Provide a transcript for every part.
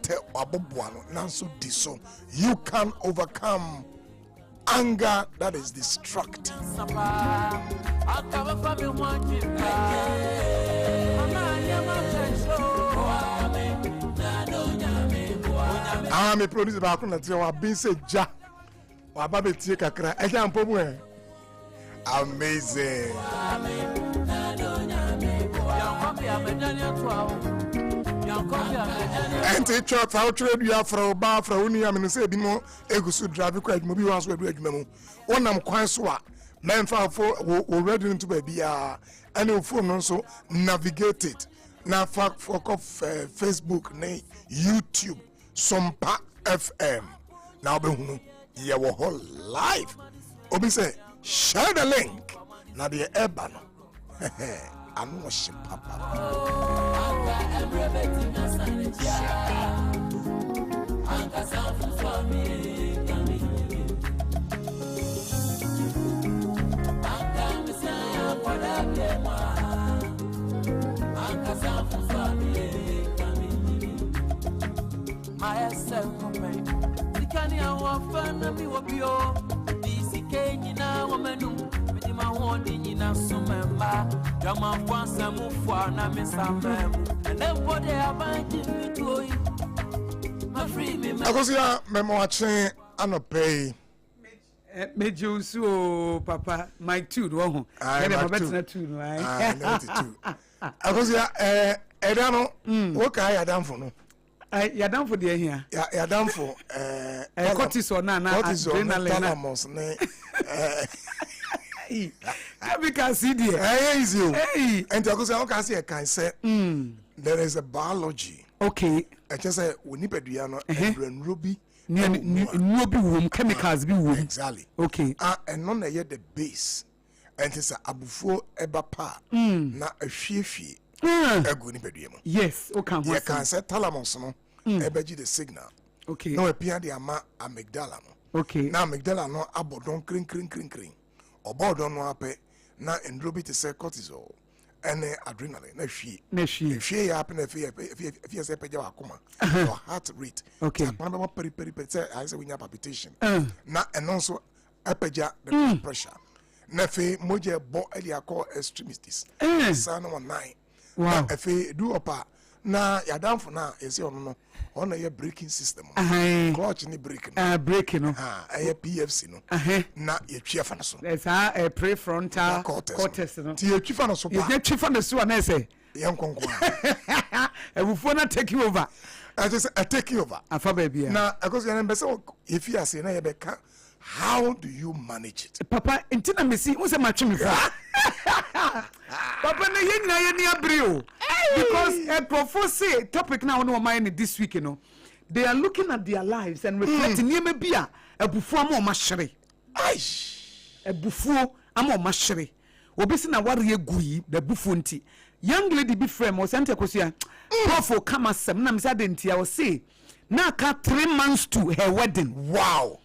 ate wabobuano nanso diso. You can overcome anger that is destructive. Me produce back on the wa bin say ja wa ba be tie kakra e ja mpo mu e amazing. Enti church how trade you afro ba afro uni am no say bi mo egusu drive kwa adwuma bi wan so adu adwuma mu wonam kwan so a memfa fo already into baby any phone no so navigate it na for Facebook na YouTube Sompa FM. Now be hunu your whole life. Obi say share the link. Now the ebano. I know she papa. Myself, Tikani, our fan, and we will be all this. Kenny now, woman, with my horn in a summer, Jama once a move for an amazing and then what they are buying to my free me. I was here, Memo watching and pay. Made you so, Papa, my two, won't I? Better two, right? I was here, I don't know what I done for no. You're down for the here. You're down for cortisol now. Cortisol, because see dear. Hey, and I can say there is a biology. Okay. I just say we need peduano and ruby. Ruby womb chemicals be womb. Exactly. Okay. And none yet the base. And it's a abufo ebapa na a fifi. Yes, okay. You can say thalamus no ebeji the signal. Okay. No appear the ama amygdala no. Okay. Now amygdala no abodon kring. Obodon no ape na endrobi to say cortisol and adrenaline na hwie. If you happen if you say peja akoma your heart rate. Okay. Peri say I say we have palpitation. Na and also apeja the pressure. Na fe moje bo elia call extremities. Sa no 9. Wow. If you do up na ya down for now, you see on your braking system. Clutch ni braking. Braking no. A PFC no. Na you chief na so. There's a prefrontal cortex no. Ti you chief na so. You get chief na so na say. Yan konkwa. E will phone take you over. I just take you over. Afa baby. Na because you remember if you are saying na you be how do you manage it? Papa, intina mesi, who say matching me for? Papa, na yen na yen abrio. Because a prophecy topic now no mind this week, you know. They are looking at their lives and reflecting. Near me bia a buffo amo mashre. Aish, a buffo amo mashre. Obisi na wari gui the buffunti. Young lady be friend was ante kosia. Profo kama sem na misa denti I will say. Na ka 3 months to her wedding. Wow.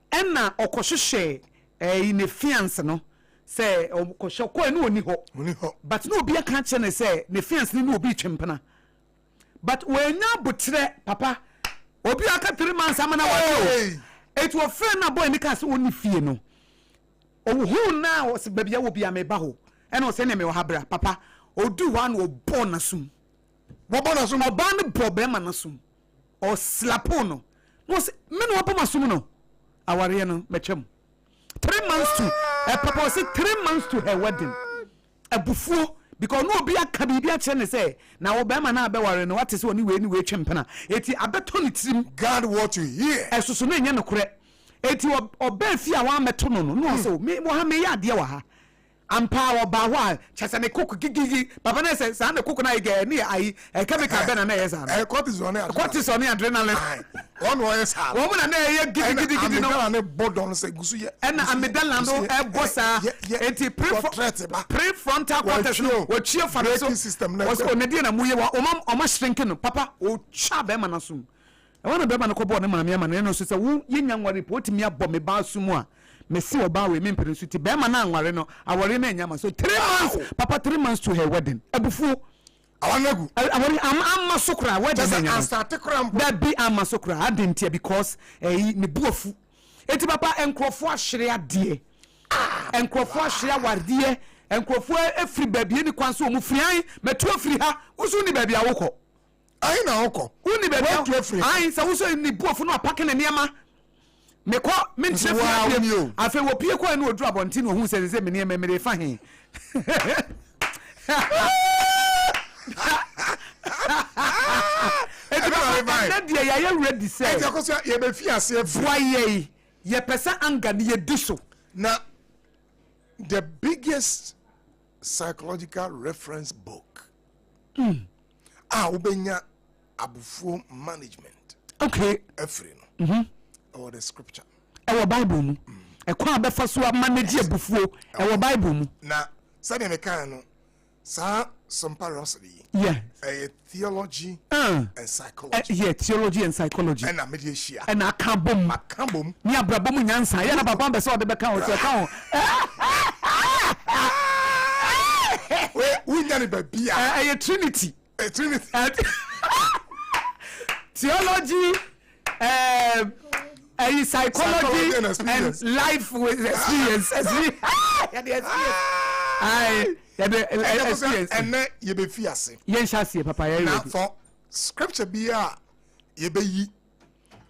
Enna okohwehwe in a fiance no say okohwe ko ene oni ho but no obi aka che ne say ne fiance ni no obi twempena but when na botre papa obi aka 3 months amana wa it was friend na boy ni ka say oni fie no ohu na o se babia wo bia me ba ho ena o se ne me wo habra papa odu one wo born asum oba ne problem anasum o slapo no se me no oba masum no aware no mechem 3 months to papa say 3 months to her wedding abufuo because no obi aka bibia che ne say na wo be ma na abeware no what is oni we ni we twempena eti abeto ni trim God what you hear esoso na nya no kore eti oba fi a wa meto no no so me mo ha me ya de wa ha ampa wo ba wa chese ne cook gigi papa na say sa na cook na ige ni ai chemical be na na yes na cortisol ni adrenaline one was ha wo na na ye gigi no na bodon say gusu ye and amygdala no e bossa enti prefrontal cortex no wo chie fa so system na wo so ne die na muye wa o ma shrink no papa o cha be ma na sum e wona be ma no ko bo ne ma me ma ne no so say wo yenya nware po otimi abo me ba sumu a Messi oba we memperin so ti be ma na anware no aware na nyama so 3 months papa 3 months to her wedding abufu Awanagu. I'm masokra. Where Just the an start cram. that be I'm masokra. I didn't hear because me buofu. Eti papa enkrofo ahwere ade. Enkrofo ahwere awarde. Enkrofo efri baby ni kwan so mu frian metu afri ha. Usu ni baby awoko. Ayi na awoko. Uni baby awoko. Ayi sa usu ni buofu no apake na niama. Meko me nche fi afi wo pie kwa na odu abonti no hu se me niama me fa he. That day ya ready say. Eti akoso ye be fi ase afri. Why ye pesa anga ni ye diso. Now, the biggest psychological reference book. Ubenya abufu management. Okay. Afri or the scripture. Our Bible mu. E kwa abefa so manage abufu. Our Bible mu. Na sani me kan no sa Sompa Rhapsody. Yeah. Theology and psychology. Yeah, theology and psychology. And Amedia. And akabom. Ni abrabom nyansa. Ya na papa be so de be kan o se kan. We nyane ba bia. A Trinity. A Trinity. Theology psychology and life with experience. Yeah, the experience. And you be fiase. Yes, I see, Papa. Now, for scripture be ye be ye.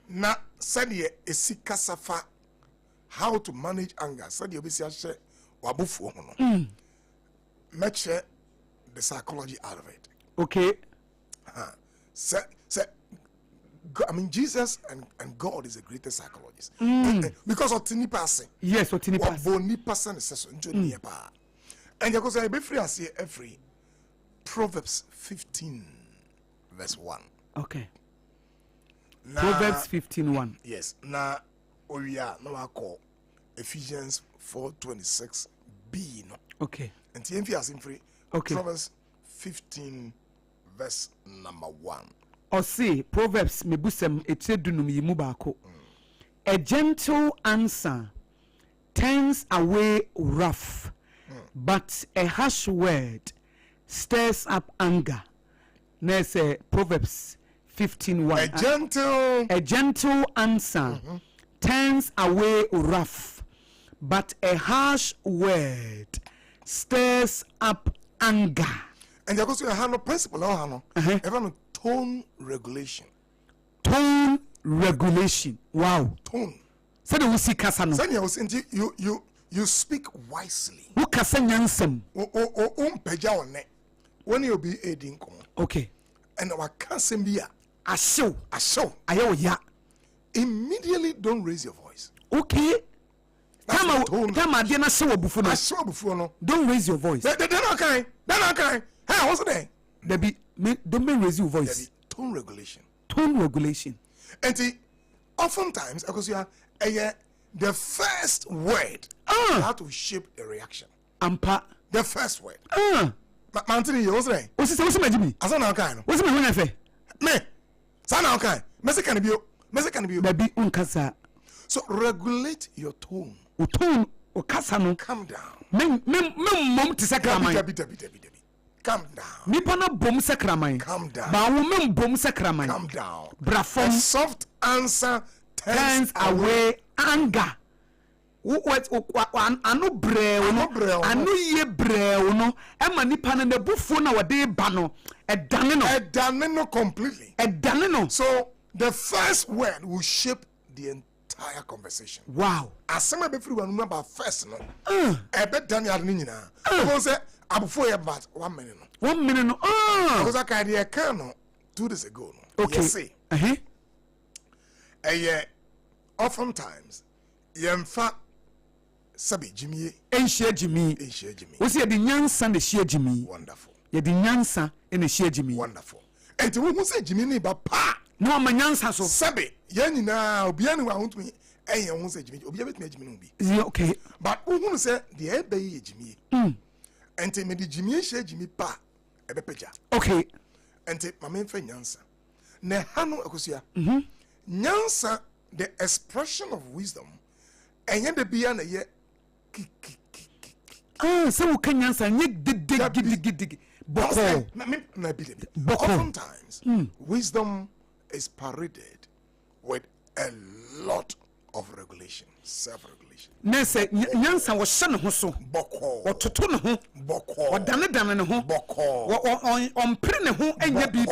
Na said ye a sikasafa how to manage anger. Said ye be siashe wabufu hono. Match the psychology out of it. Okay. Say, I mean, Jesus and God is a greatest psychologist. Because of tini passing. Yes, of tini passing. Boni passing is so nearby. And you go say, be free as every Proverbs 15, verse 1. Okay. Proverbs 15:1. Yes. Now, we are now call Ephesians 4:26b. No. Okay. And TMV as in free. Okay. Proverbs 15, verse number 1. Or say Proverbs mebusem etsedunum yimu baako. A gentle answer turns away wrath, but a harsh word stirs up anger. Let's say Proverbs 15:1. A gentle answer turns away wrath, but a harsh word stirs up anger. And you go to a principle or no tone regulation. Tone regulation. Wow. Tone. Say the wusi kasa no. Say you speak wisely. Who kasa nyansem. Peja one. When you be aiding come. Okay. And our cancer be asho. Ayo ya. Immediately don't raise your voice. Okay. Tama dia na show bufu no. Asho bufu no. Don't raise your voice. They not kind. Hey, what's the name? Don't raise your voice. Debbie, tone regulation. Tone regulation. And oftentimes, because you are the first word how to shape a reaction. Ampa. The first word. Mantini, what's the name? What's the name? I saw now kind. What's the name? Me. Sana kind. Mexican be. Baby unkasa. So regulate your tone. Tone o kasa no. Calm down. Mom to sakraman. Debbie. Calm down. Nipa na bom sakraman. Calm down. Ba wo mem bom sakraman. Calm down. Brafom. A soft answer turns away anger. What anu brew no anu ye brew no e ma nipa na na bufu na wode ba no e dane no completely. E dane no. So the first word will shape the entire conversation. Wow. Asema be free one about first no. E be dane ade nyina. Because say abufo ye about 1 minute no. 1 minute no. Because I carry a can 2 days ago no. Okay. You see. Oftentimes yemfa sabi jimie enhia jimi wo se de nyansa na hia jimi wonderful ye de nyansa na hia jimi wonderful enti wo se jimi ni ba pa no ama nyansa so sabi ye nyina obi ani wa hontumi enye wo se jimi obi betime jimi no bi okay but wo hunu se de e be ye jimi enti me de jimi hia jimi pa e be peja okay enti mama mfa nyansa na hanu akosia nyansa the expression of wisdom enye de bia na ye so wo kanyansa nye gidi Oftentimes, wisdom is paraded with a lot of regulation, self-regulation. Nese nyansa wo hye ne ho so. Boko. Ototo ne ho. Boko. Odane ne ho. Boko. Ompre ne ho enya bibi.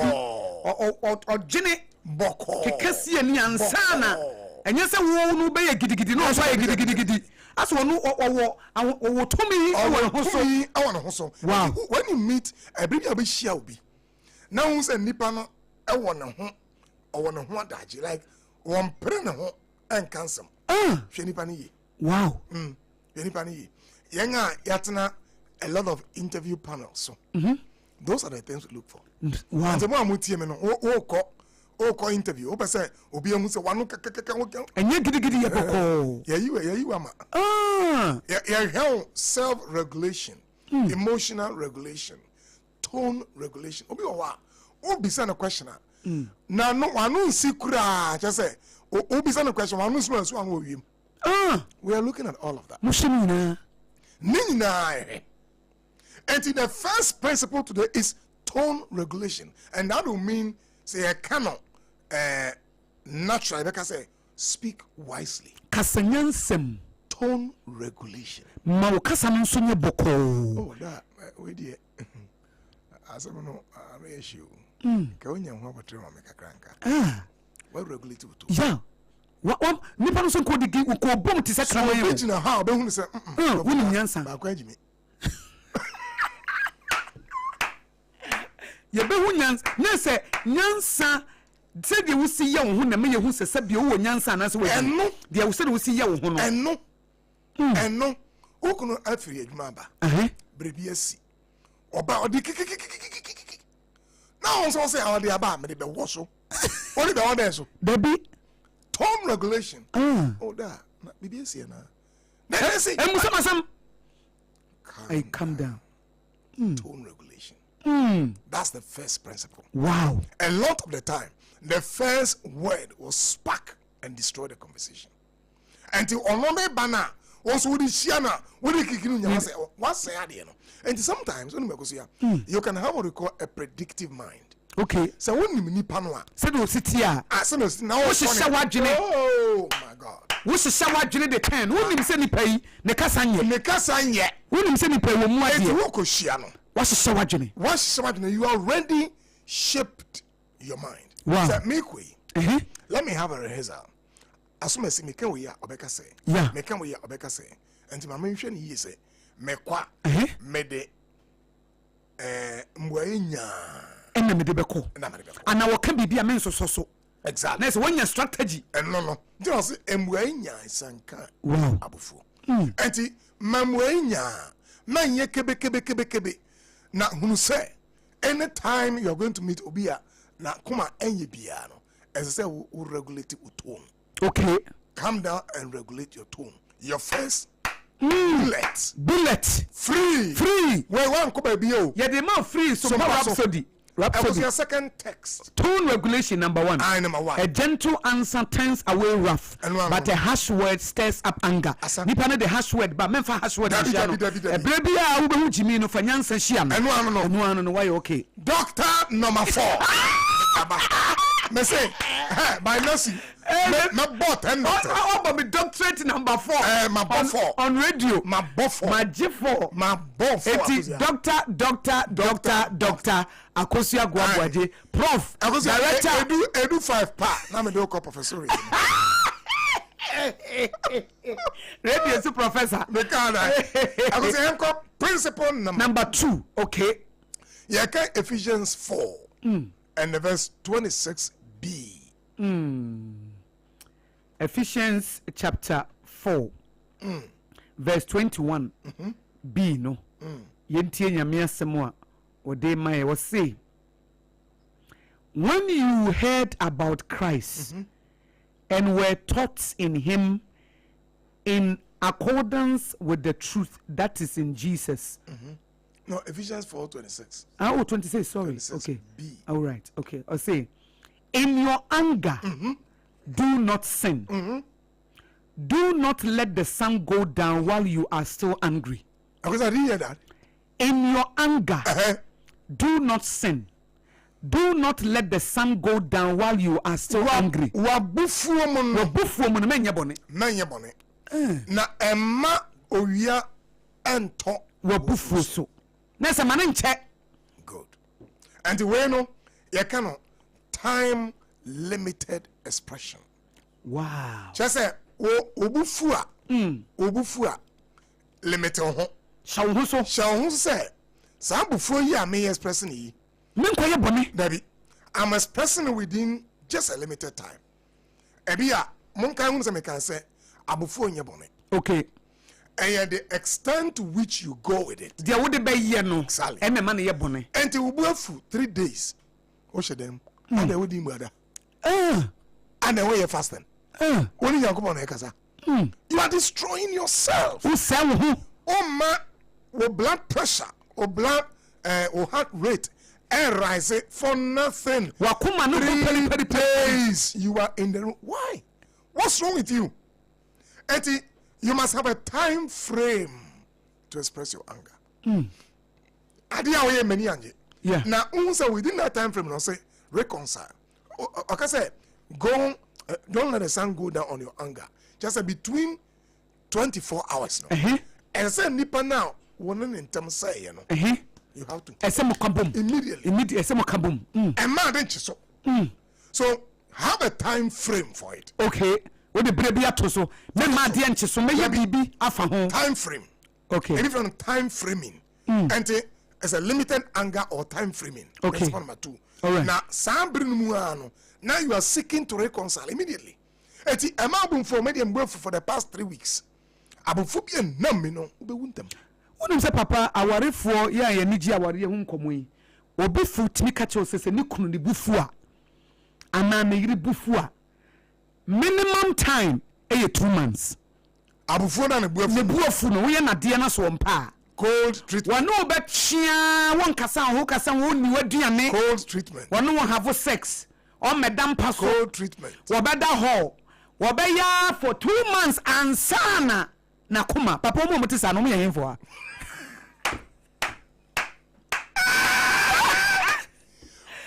Ogene Boko. Kekesi ani ansa na. Enye se wo no be ye gidigidi no so ye gidigidi. Aso no wo tomi awon ho so. Wow. When you meet a baby abishia obi. Now who say nipa no e wo ne ho adaje like one pre ne ho en cancel. Hwe nipa ni ye. Wow. Hwe nipa ni ye. Yenga yatena a lot of interview panels so. Those are the things we look for. Wow. And the more mutie me no o ko interview o pese obi ehun se wanu kekekeke enye gidigidi ye boko. Yeah you ama. Yeah, self regulation, emotional regulation, tone regulation. Obi wa obi say na question na no wanu nsi kura just say obi say na question wanu nsi so anu owiem. We are looking at all of that. Mushimina. Nina. And the first principle today is tone regulation. And that will mean, say, I cannot naturally, like I say, speak wisely. Kasanyansem. Tone regulation. Mau kasaman sunye boko. Oh, that, wait here. As I know, I'm a issue. Kawanya wabatre wa meka kranka. Well regulated to. Yeah. What nipa no so ko digi ko bom ti se krawo yo. So how be hu say woni nyansa. Ba kwa jimi. Ye be hu nyansa. Na se nyansa se de wo si ye wo hu na me ye hu se bi wo nyansa na se wo. Eno de wo se de wo si ye wo hu no. Eno okuno afiri adwuma ba. Brebi asi. Oba odi kikikikikiki. Na on so say how dey aba me de be wo so. Only be one there so. Baby tone regulation. Oh da. Na bibi asi na. Na say musam. I calm down. Tone regulation. That's the first principle. Wow. A lot of the time, the first word will spark and destroy the conversation. Until onome bana, also with the shiana, with the kikinu nyama say, what's say adieno? And sometimes when you can have what we call a predictive mind. Okay. So when you nipa no a, say no sit here. say no now. Oh my God. Wo se shawa dwene de 10. Wo nim se nipa yi ne kasanye. Ne kasanye. Wo nim se nipa wo mu ade. Enti wo ko hia no. Wo se shawa dwene. Wo se shawa dwene, you already shaped your mind. Wow. So make way. Let me have a rehearsal. Asuma se me kan we ya obeka say. Yeah. Me kan we ya obeka say. Enti ma menhwe ne yi say me kwa me de mboanya. Enna me de beko. Ana wo kan bibia men so. Exactly. Next one your strategy. And no. Just embuanya sanka. Wow. Abufu. Enti mamwanya manye kebe. Na hunu say anytime you are going to meet obia na kuma enye bia no. As I say we regulate your tone. Okay. Calm down and regulate your tone. Your first bullet. Free. Where one ko baby yo. Yeah, the man free Sompa Rhapsody. That was your second text. Tone regulation number 1. Number 1. A gentle answer turns away wrath, but a harsh word stirs up anger. Nipa no the harsh word, but memfa harsh word. A baby a wo be hu jimi no fanyansa hia no. Eno ano why okay. Doctor number 4. Me say, by mercy. My bot and doctor. Oh, but doctorate number 4. My bot 4 on radio. My bot 4. My G4. My bot 4. It is doctor. Akosia Guabuaje. Prof. Director. Edu 5 pa. Na me do call professor. Radio to professor. Me can I go say enko principle number 2. Okay. Yeah, Ephesians 4. And the verse 26b. Ephesians chapter 4 verse 21 b no yentie nyame asem a ode mai was say when you heard about Christ and were taught in him in accordance with the truth that is in Jesus. No, Ephesians 4:26. Oh, 26, sorry. 26 okay. B. All right. Okay. I'll say, in your anger, do not sin. Do not let the sun go down while you are still angry. Because I didn't hear that. In your anger, do not sin. Do not let the sun go down while you are still angry. Wabufuo mo no. Wabufuo mo no menye bone. Menye bone. Na emma owia ento wabufuo so. Na se mane nche. Good. And the way no, you cannot time limited expression. Wow. Just say obufua. Obufua limit ho. Shawo so. Shawo say sa bufuo yi a me expressing yi. Men koye bone. Dabi. I'm expressing within just a limited time. Ebia mon kan hu se me kan say abufuo nye bone. Okay. And the extent to which you go with it. Dia wo de be ye no. Exactly. E me ma ne ye bone. And you will for 3 days. O she dem. And they would di murder. And then we fasting. When you come on ekasa. You are destroying yourself. Who say wo? Oh ma, o blood pressure, o blood o heart rate and rise for nothing. Wakuma no 3 days you are in the room. Why? What's wrong with you? Eti, you must have a time frame to express your anger. Adi awoye many anje. Yeah. Now, unsa within that time frame, no say reconcile. Okay, say go. Don't let the sun go down on your anger. Just between 24 hours now. And say nipa now, one in terms say you know. You have to. Immediately. And man, don't you so? So have a time frame for it. Okay. What the baby ato so? Me ma de enche so me ya bibi afa ho. Time frame. Okay. Any from time framing. And as a limited anger or time framing. Okay. That's number 2. All right. Now, now you are seeking to reconcile immediately. Eti emabum for medium for the past 3 weeks. Abufobia nam me no ube wuntem. Wonu se papa awarefo ya ye niji aware hu nkomo yi. Obi fu timi ka che osese ne kunu ne bufu a. Ana me yiri bufu a. Minimum time 2 months. Abufo na ne buafu no we na de na so mpa. Cold treatment. Wano be chia won kasa ho kasa wo ni waduane. Cold treatment. Wano won have sex. O medam paso. Cold treatment. Wobeda ho. Wobeya for 2 months ansana na kuma. Papa mo mutisa no mo ye hemfo a.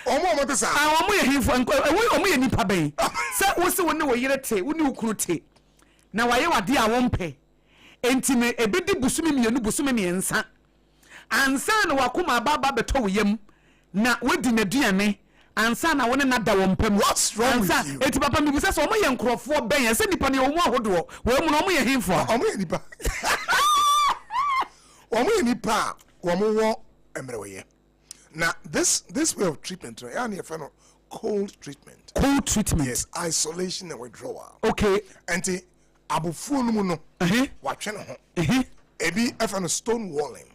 Omo mutisa. Omo ye hemfo omo ye nipa ben. Se wo se wo ne wo yire te, wo ne ukunu te. Na waye wade a wo mpe. Entime ebedi busumi mienu busumi miensa. Ansa na wakuma baba beto wo yam. Na wodi na duane. Ansa na wone nada wo mpem. What's wrong with you? Eti papa mi bisa so omo ye nkrofo ben. Se nipa ne omo ahodo. Wo mu no omo ye hemfo. Omo ye nipa. Omo ye nipa. Omo wo emrewe. Now this way of treatment, cold treatment. Cold treatment. Yes, isolation and withdrawal. Okay. And abufu no no. Watch no. Ebi efano stone walling.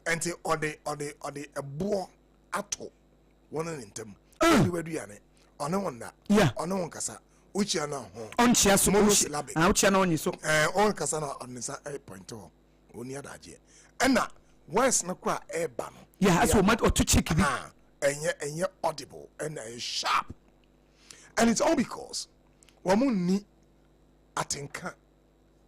And or the ebo ato one in them. We do yane. Ono one that. Yeah. Ono one kasa. Uchi ana ho. Onchia so monosyllabic. Uchi ana onyi so. On kasa na onisa point to. Oni adaje. Ena once na kwa eba no. Yeah, that's what or to check it. And you're audible and sharp. And it's all because Wamuni atinka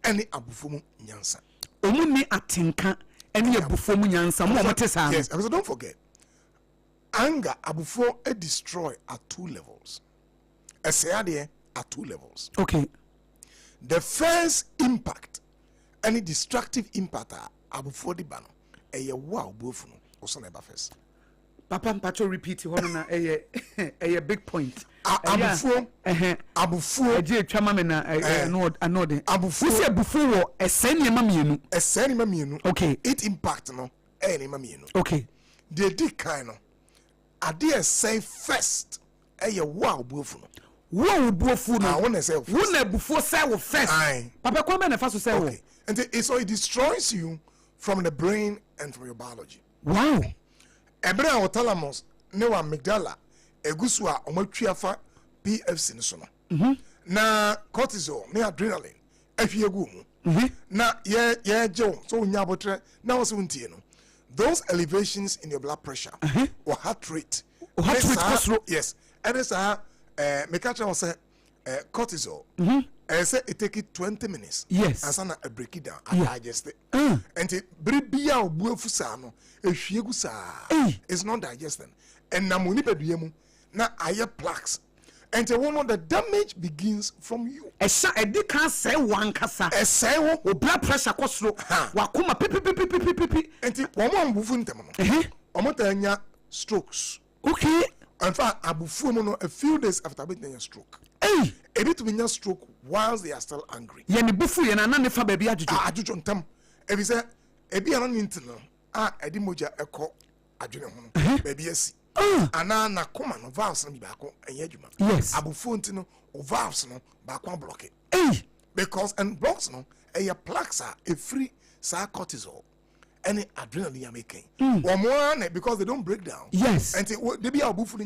any abufumu nyansa. Omuni atinka any abufumu nyansa. Yes, because don't forget, anger abufo destroy at 2 levels. A sayade at 2 levels. Okay. The first impact, any destructive impact, abufo di bano, wow bufuno. Also never first. Papa mpacho repeat hono na a big point. Abufuo eje twama me na anode. Abufuo se abufuo wo eseni ma mienu. Eseni ma mienu. Okay. It impact no eni ma mienu. Okay. The decline no. Ade say first wow bufuno. Wo bufuno. I want to say wo na abufuo say wo first. Papa kwa me na fa so say wo. Okay. And so it destroys you from the brain and from your biology. Wow. Ebra o thalamus ne wa amygdala egusu a omatwiafa PFC ne so no. Na cortisol ne adrenaline afiegu mu. Na ye jew so nya botre na wo so ntie no. Those elevations in your blood pressure or heart rate. Heart rate. Yes. And it's me catch say cortisol I say it take it 20 minutes. Yes. And sana I break it down. I digest it. And it bribia obu efusano. Ehwiegu sa. It's not digesting. And na moni peduemu na aye plaques. And the damage begins from you. Esa edi kan say one kasa. Say wo blood pressure kosro. Wakoma pipi. And womo ambufu ntem no. Omo tanya strokes. Okay. In fact, abufu no a few days after being a stroke. A bit of a stroke whilst they are still angry. Yeni bufu yena na nefa baby ajuju. Ajuju ntam. Ebi say ebi ana nintino. Edi moja eko adwene ho. Baby esi. Ana na koma no valves no bi baako enye adwuma. Yes. Abufu ntino o valves no baako block it. Because and blocks no a plaques are a free sa cortisol. Any adrenaline you're making. Or more because they don't break down. Yes. And they be abufu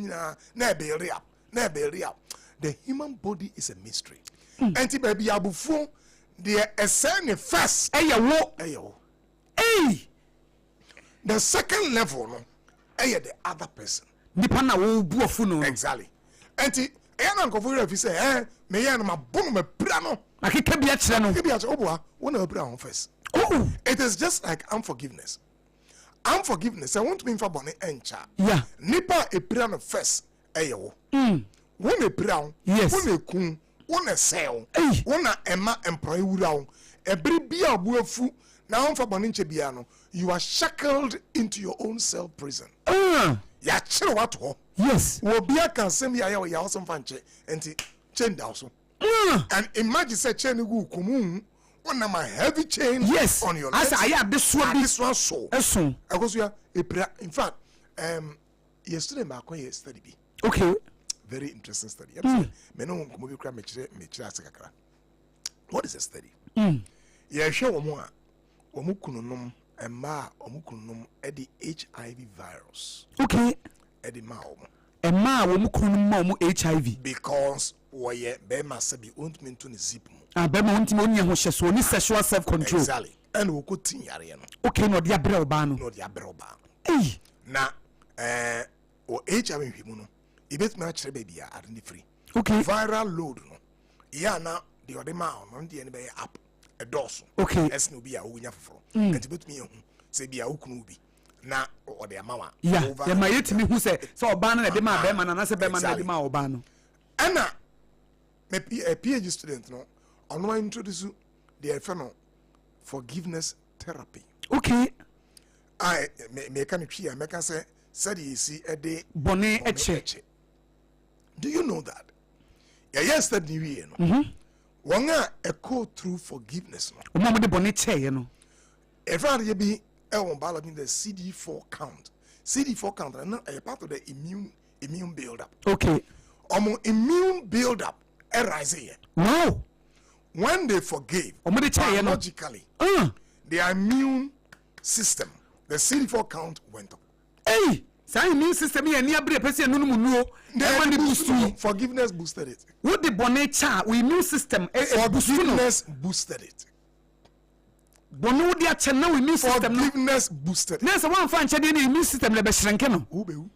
na bury up. The human body is a mystery. And baby abufu they assign first. Ayo. The second level no the other person. Nipa wo buofu no. Exactly. And na nkofo refi say me ya na mabon me pra no. Akeka bia kire no. Akeka bia kire oboa wona abra on first. It is just like unforgiveness. Unforgiveness. I want to mean for bonnet encha. Yeah. Nipa a piano first. Ayo. One a brown. Yes. One a kun. One a sale. One a emma employee round. A bribia buofu. Now for bonnet biano. You are shackled into your own cell prison. Ya chill what? Yes. Will be a can send me a house and fanche and chain also. And imagine say chain gu kumun. One of my heavy chain on your legs. I have this one so. Because you are in fact, yesterday my study. Okay. Very interesting study. What is a study? Yeah, show more. Omukunum and ma omukunum edi HIV virus. Okay. Edi ma omu. And ma omukunum HIV. Because woye be masabi won't mean to zip. Bema won't mean ho hyeso ni sexual self control. Exactly. And we ko tin yare no. Okay, no dia brɛ oba no. No dia brɛ oba. Eh. Na o HIV hwimu no. Ibet ma kyerɛ baby ya are free. Okay. Viral load no. Ya na the other ma on the be app. A doss. Okay. Es no be a wo nya foforo. And ibet me hu say be a ukunu bi. Na o de mama. Yeah. Ya ma yetimi hu say oba na de ma be ma na say be ma na de ma oba no. Ana me a PhD student no. I want to introduce the phenomenon forgiveness therapy. Okay. I make an appear, make us say, said you see a day bonnet etche. Do you know that? Yesterday, you know, one a code through forgiveness. Mama de bonnet, you know. If I be the CD4 count, CD4 count, and not a part of the immune build up. Okay. Immune build up, arise here. Wow. When they forgave, biologically, their immune system, the CD4 count went up. Hey, the immune system here near the person no. Forgiveness boosted it. What the bonnet we immune system forgiveness boosted it. Bonu dia channel immune system forgiveness boosted. Nessa one fan chedi immune system le be shranke no. Ube.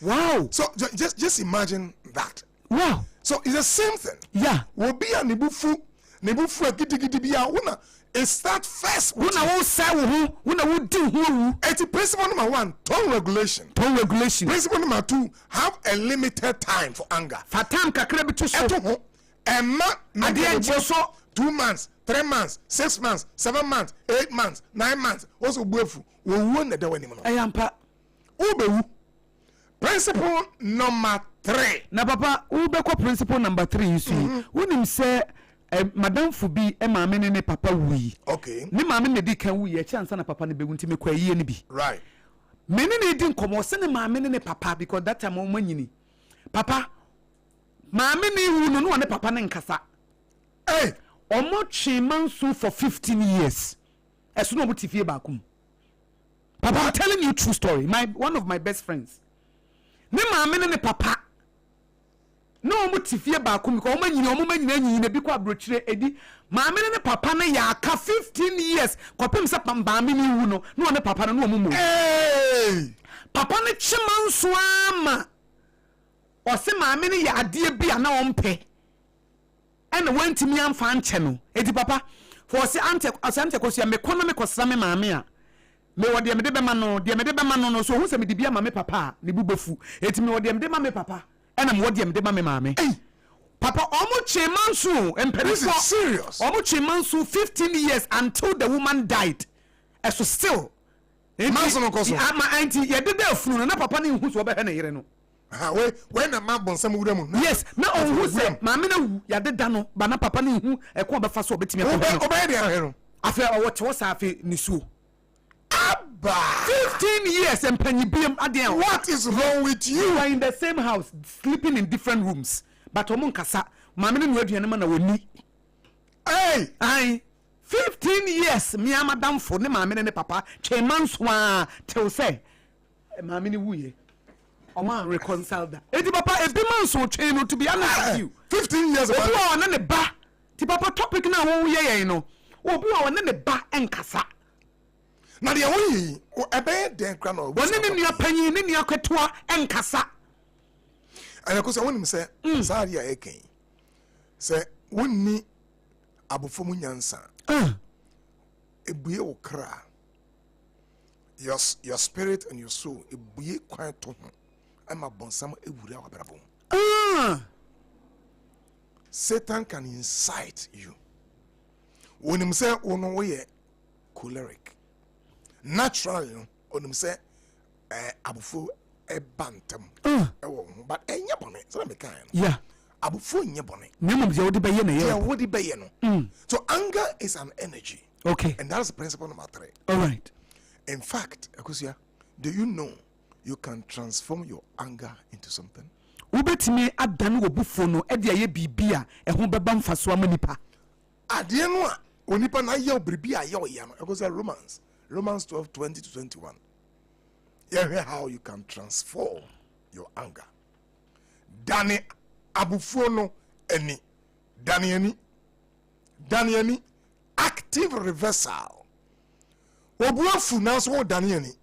Wow. So just imagine that. Wow. So it's the same thing. Yeah. Will be a nebufu gidi bia una it start first. Una who say una who do who. It's principle number 1, tone regulation. Tone regulation. Principle number 2, have a limited time for anger. Fatam kakra bitu so. So 2 months, 3 months, 6 months, 7 months, 8 months, 9 months. Also buefu. We won the day anymore. Ayampa. Ubewu. Principle number 3. Na papa, ube kwa principle number 3 you see. Unim say madam Fubi e maame ne papa wi. Okay. Ni maame ne di kan wi e chance na papa ne begunti me kwa yie ne bi. Right. Me ne di nkomo se ne maame ne papa because that time o manyini. Papa maame ne wu no no ne papa ne nkasa. Eh, omo chimansu for 15 years. Esu no butifie ba kum. Papa, I'm telling you true story. One of my best friends. Ne maame ne papa no mo tifie ba kum ko mo manyina bi kwa brochire edi maame ne papa ne ya aka 15 years kopem se pamba me ni wu no ne papa no mo. Eh, papa ne chimanso ama o se maame ne ya ade bi ana o mpe and went to me and fan channel. Eti papa, for say ante kosia me kono me kosra me maame a. Me wo de me de be ma no, so hu se me de bia ma me papa ne bubofu. Eti me wo de me de ma me papa, and am wo de me de ma me maame. Papa, almost Chemansu and This is serious. Almost Chemansu 15 years until the woman died. And so still, Manso no koso. My auntie, you did that flu, na papa ni who's over here. No. When a man bon some women. Yes, now who said, Mamma, you did dano, but na papa ni who a quamba faso betting me. Obey I feel what was Safi Nisu. Abba! 15 years and penny beam again. What is wrong with you? You are in the same house, sleeping in different rooms. But Omon Kasa, Mamma, you had your man away. Hey! I 15 years, me and madam for the mammy and the papa, Chemansu, till say, Mammy, we. Oh, man, reconcile that. Eti papa, a man so chain to be honest with you. 15 years ago. Obu on the ba. Ti papa topic na wo ye you know. Obu on the ba enkasa. Na de wo ebe den kra no. Woni ne nua panyin ne nua kwetoa enkasa. Ana ko se wonim se sari a eken. Se wonni abofo mu nyansa. Ebue wo kra. Your spirit and your soul ebue kwan to ho. Ama bonsam ewura wa brabom. Satan can incite you. When him say ono we choleric. Naturally, on him say abufu e bantam. But enya bone, so me kan. Yeah. Abufu enya bone. Nemu je wodi beye na ye. Yeah, wodi beye no. So anger is an energy. Okay. And that's principle number 3. All right. In fact, Akusia, do you know you can transform your anger into something? Ubetimi adan wo bufo no e de aye bibia e ho beba mfaso amanipa. Ade no a onipa na ye obribi aye oya no. Akusia Romans 12:20-21. Hear how you can transform your anger. Dani abufuo no eni. Daniani active reversal. Obuafu na so Daniani.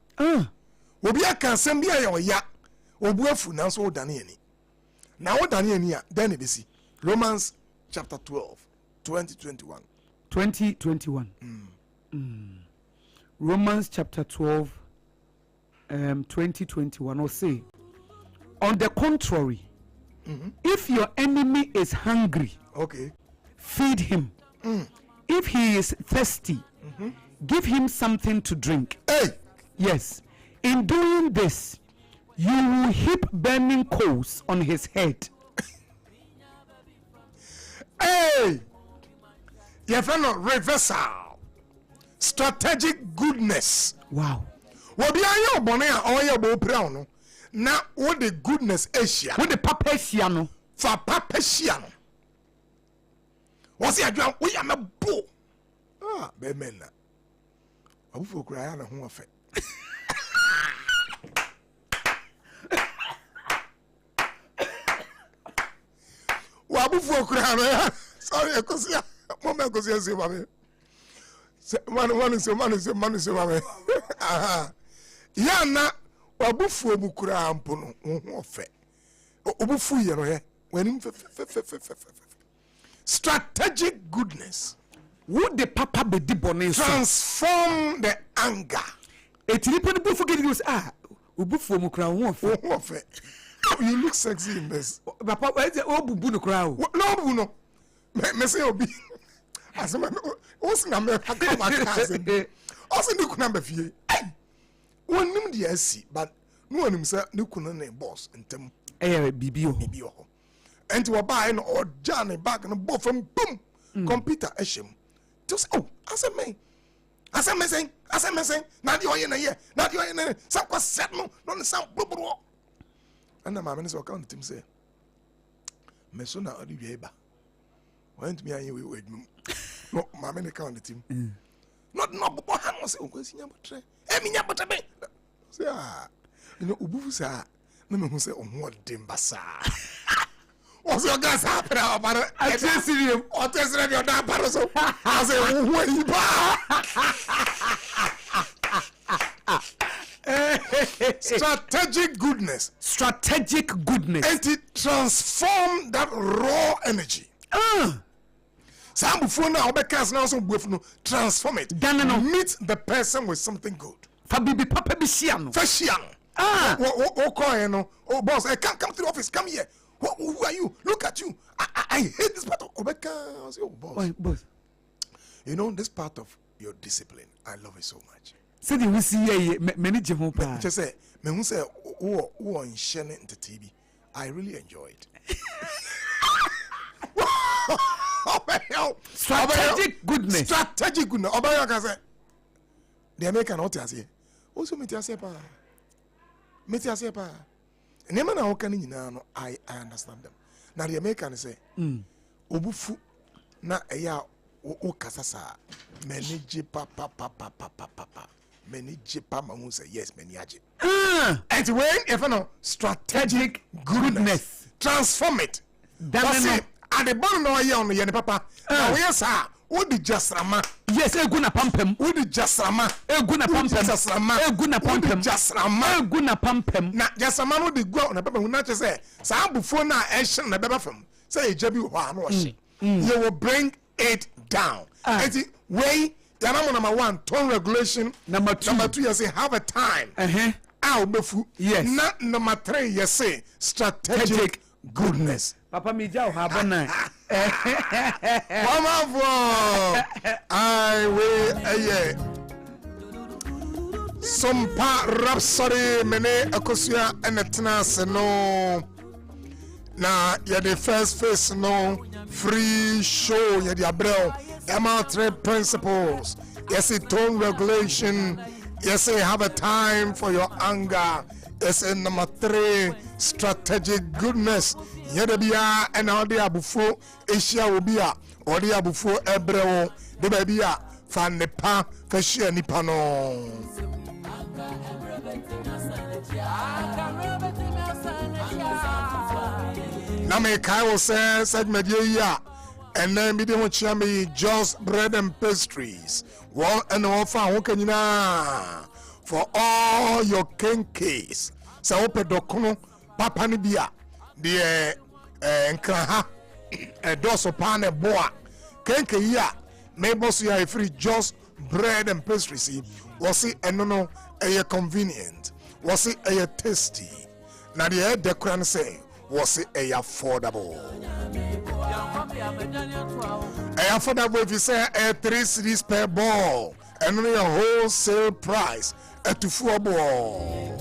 Obi aka asem bia ya oya. Obuafu na so Daniani. Na wo Daniani a then be see. Romans chapter 12:20-21. 2021. Romans chapter 12 2021 or say, on the contrary, if your enemy is hungry, Okay. feed him. If he is thirsty, give him something to drink. Hey, Yes. In doing this, you will heap burning coals on his head. hey. Your friend reversal. Strategic goodness. Wow. Obi ayo bone a oye bo pra no. Na what the goodness Asia. With the papesiano. For papesia no. Was ya dwan we am a bo. Ah, be men na. Abufu kura ya na ho afa. Wa abufu kura no ya. Sorry, ekosia. Mama ekosia se mama. Man say mama. Aha. Ya na wabufu mu kura ampo no ho afa. Obufu ye no he. When strategic goodness. Would the papa be the bonnet Transform the anger. Etilipo ni bufu gidi news ubufu mu kra ho afa. Ho afa. You look sexy in this. Papa obubu no kra o. No bu no. Me say obi. Asema o si na me aka ma ka se. O si ni kuna be fie. Wonim de asi but no wonim say ni kuna na boss ntem. Bibi o. Bibi o. Enti wo buy no or jane back no bo from boom. Computer eshem. Just aseme say na di oye na ye na di oye na some kwa set no no some buburu. And the man is account team say me so na odi wieba. Want me ayi we no mama ne count the team. Not no bobo han was say onkwasi nya botre. E mi nya botre be. Say you know ubufu sa na me hu say onho dembasa. What's your gas happen about I just see him. Or test your damn parasol. I say, when you strategic goodness. Strategic goodness. And it transform that raw energy. Some phone now obeka now some buff no transform it. Meet the person with something good. Fabibi papa bi sia no. What call no? Oh boss, I can't come to the office. Come here. Who are you? Look at you. I hate this part of obeka. I say, oh boss. You know this part of your discipline. I love it so much. Say we see many jehopa. Just say me who say who on sharing the TV. I really enjoy it. Strategic goodness. Strategic goodness. Obaya can say the American not say. Also me say pa. Me say pa. Nema na oka ni nyina no I understand them. Now the American say obufu na eya o kasasa manage pa manage pa ma say yes many age. And when if no strategic goodness transform it. That's it. And the ball no ye on ye papa. Now yes sir. Wo di jasrama. Yes, eguna pampem. Wo di jasrama. Eguna pampem. Jasrama. Eguna pampem. Jasrama. Eguna pampem. Na jasrama no di go na papa hu na che say sa abufo na ehye na beba fam. Say eja bi ho ano hye. You will bring it down. Eti way number 1 tone regulation. Number 2 you say have a time. Befu. Yes. Not number 3 you say strategic goodness. Papa mi jao habana. Mama for I will Sompa Rhapsody mene akosua enetna se no na ya the first face no free show ya the abrel amount 3 principles. Yes, tone regulation. Yes, have a time for your anger. Yes, number 3 strategic goodness. Yedabia and all the abufo Asia will be a or the abufo ebreo the baby fan the pa fashia nipano. Name Kyle said media and then be the me just bread and pastries. One and one for all your kenkes. So open dokono papa ni bia the nkraha doso pane boa kenke ya maybe so you free just bread and pastries was it no convenient was it tasty na the decran say was it affordable affordable if you say 3 cedis per ball and a wholesale price at 4 ball.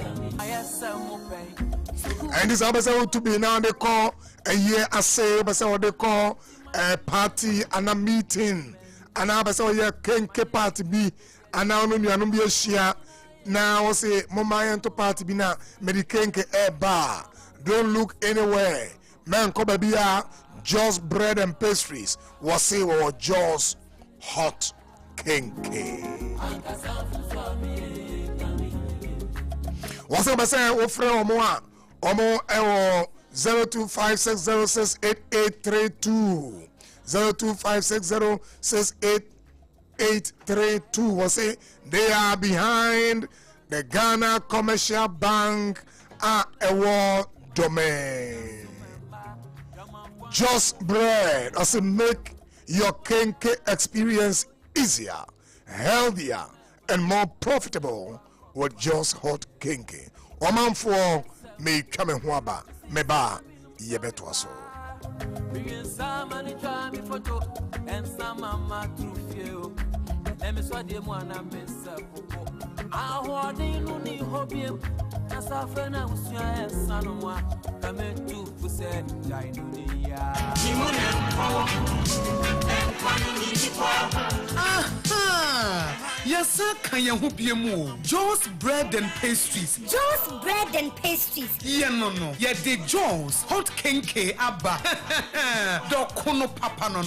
And this episode to be now they call a year I say what they call a party and a meeting and I episode here kenke party be and now no be a share now say mama to party be now medikenke air bar don't look anywhere man come be just bread and pastries was say or just hot kenke was say offer omo Omo 0256068832 0256068832 was say they are behind the Ghana Commercial Bank award domain. Just bread as make your kenke experience easier, healthier, and more profitable with just hot kenke. Oman for me coming huaba meba yebeto so bringing some money try me photo and some mama through few let me so dem wana mesa popo ahode no ni hobiem na safena usua esanwa kame tu fuse jai no ni ya nimune mpo en kwanu ni dipo yes can you hobiem Joe's bread and pastries. Joe's bread and pastries. Yeah no yeah the Joe's hot kenke abba dokono papa no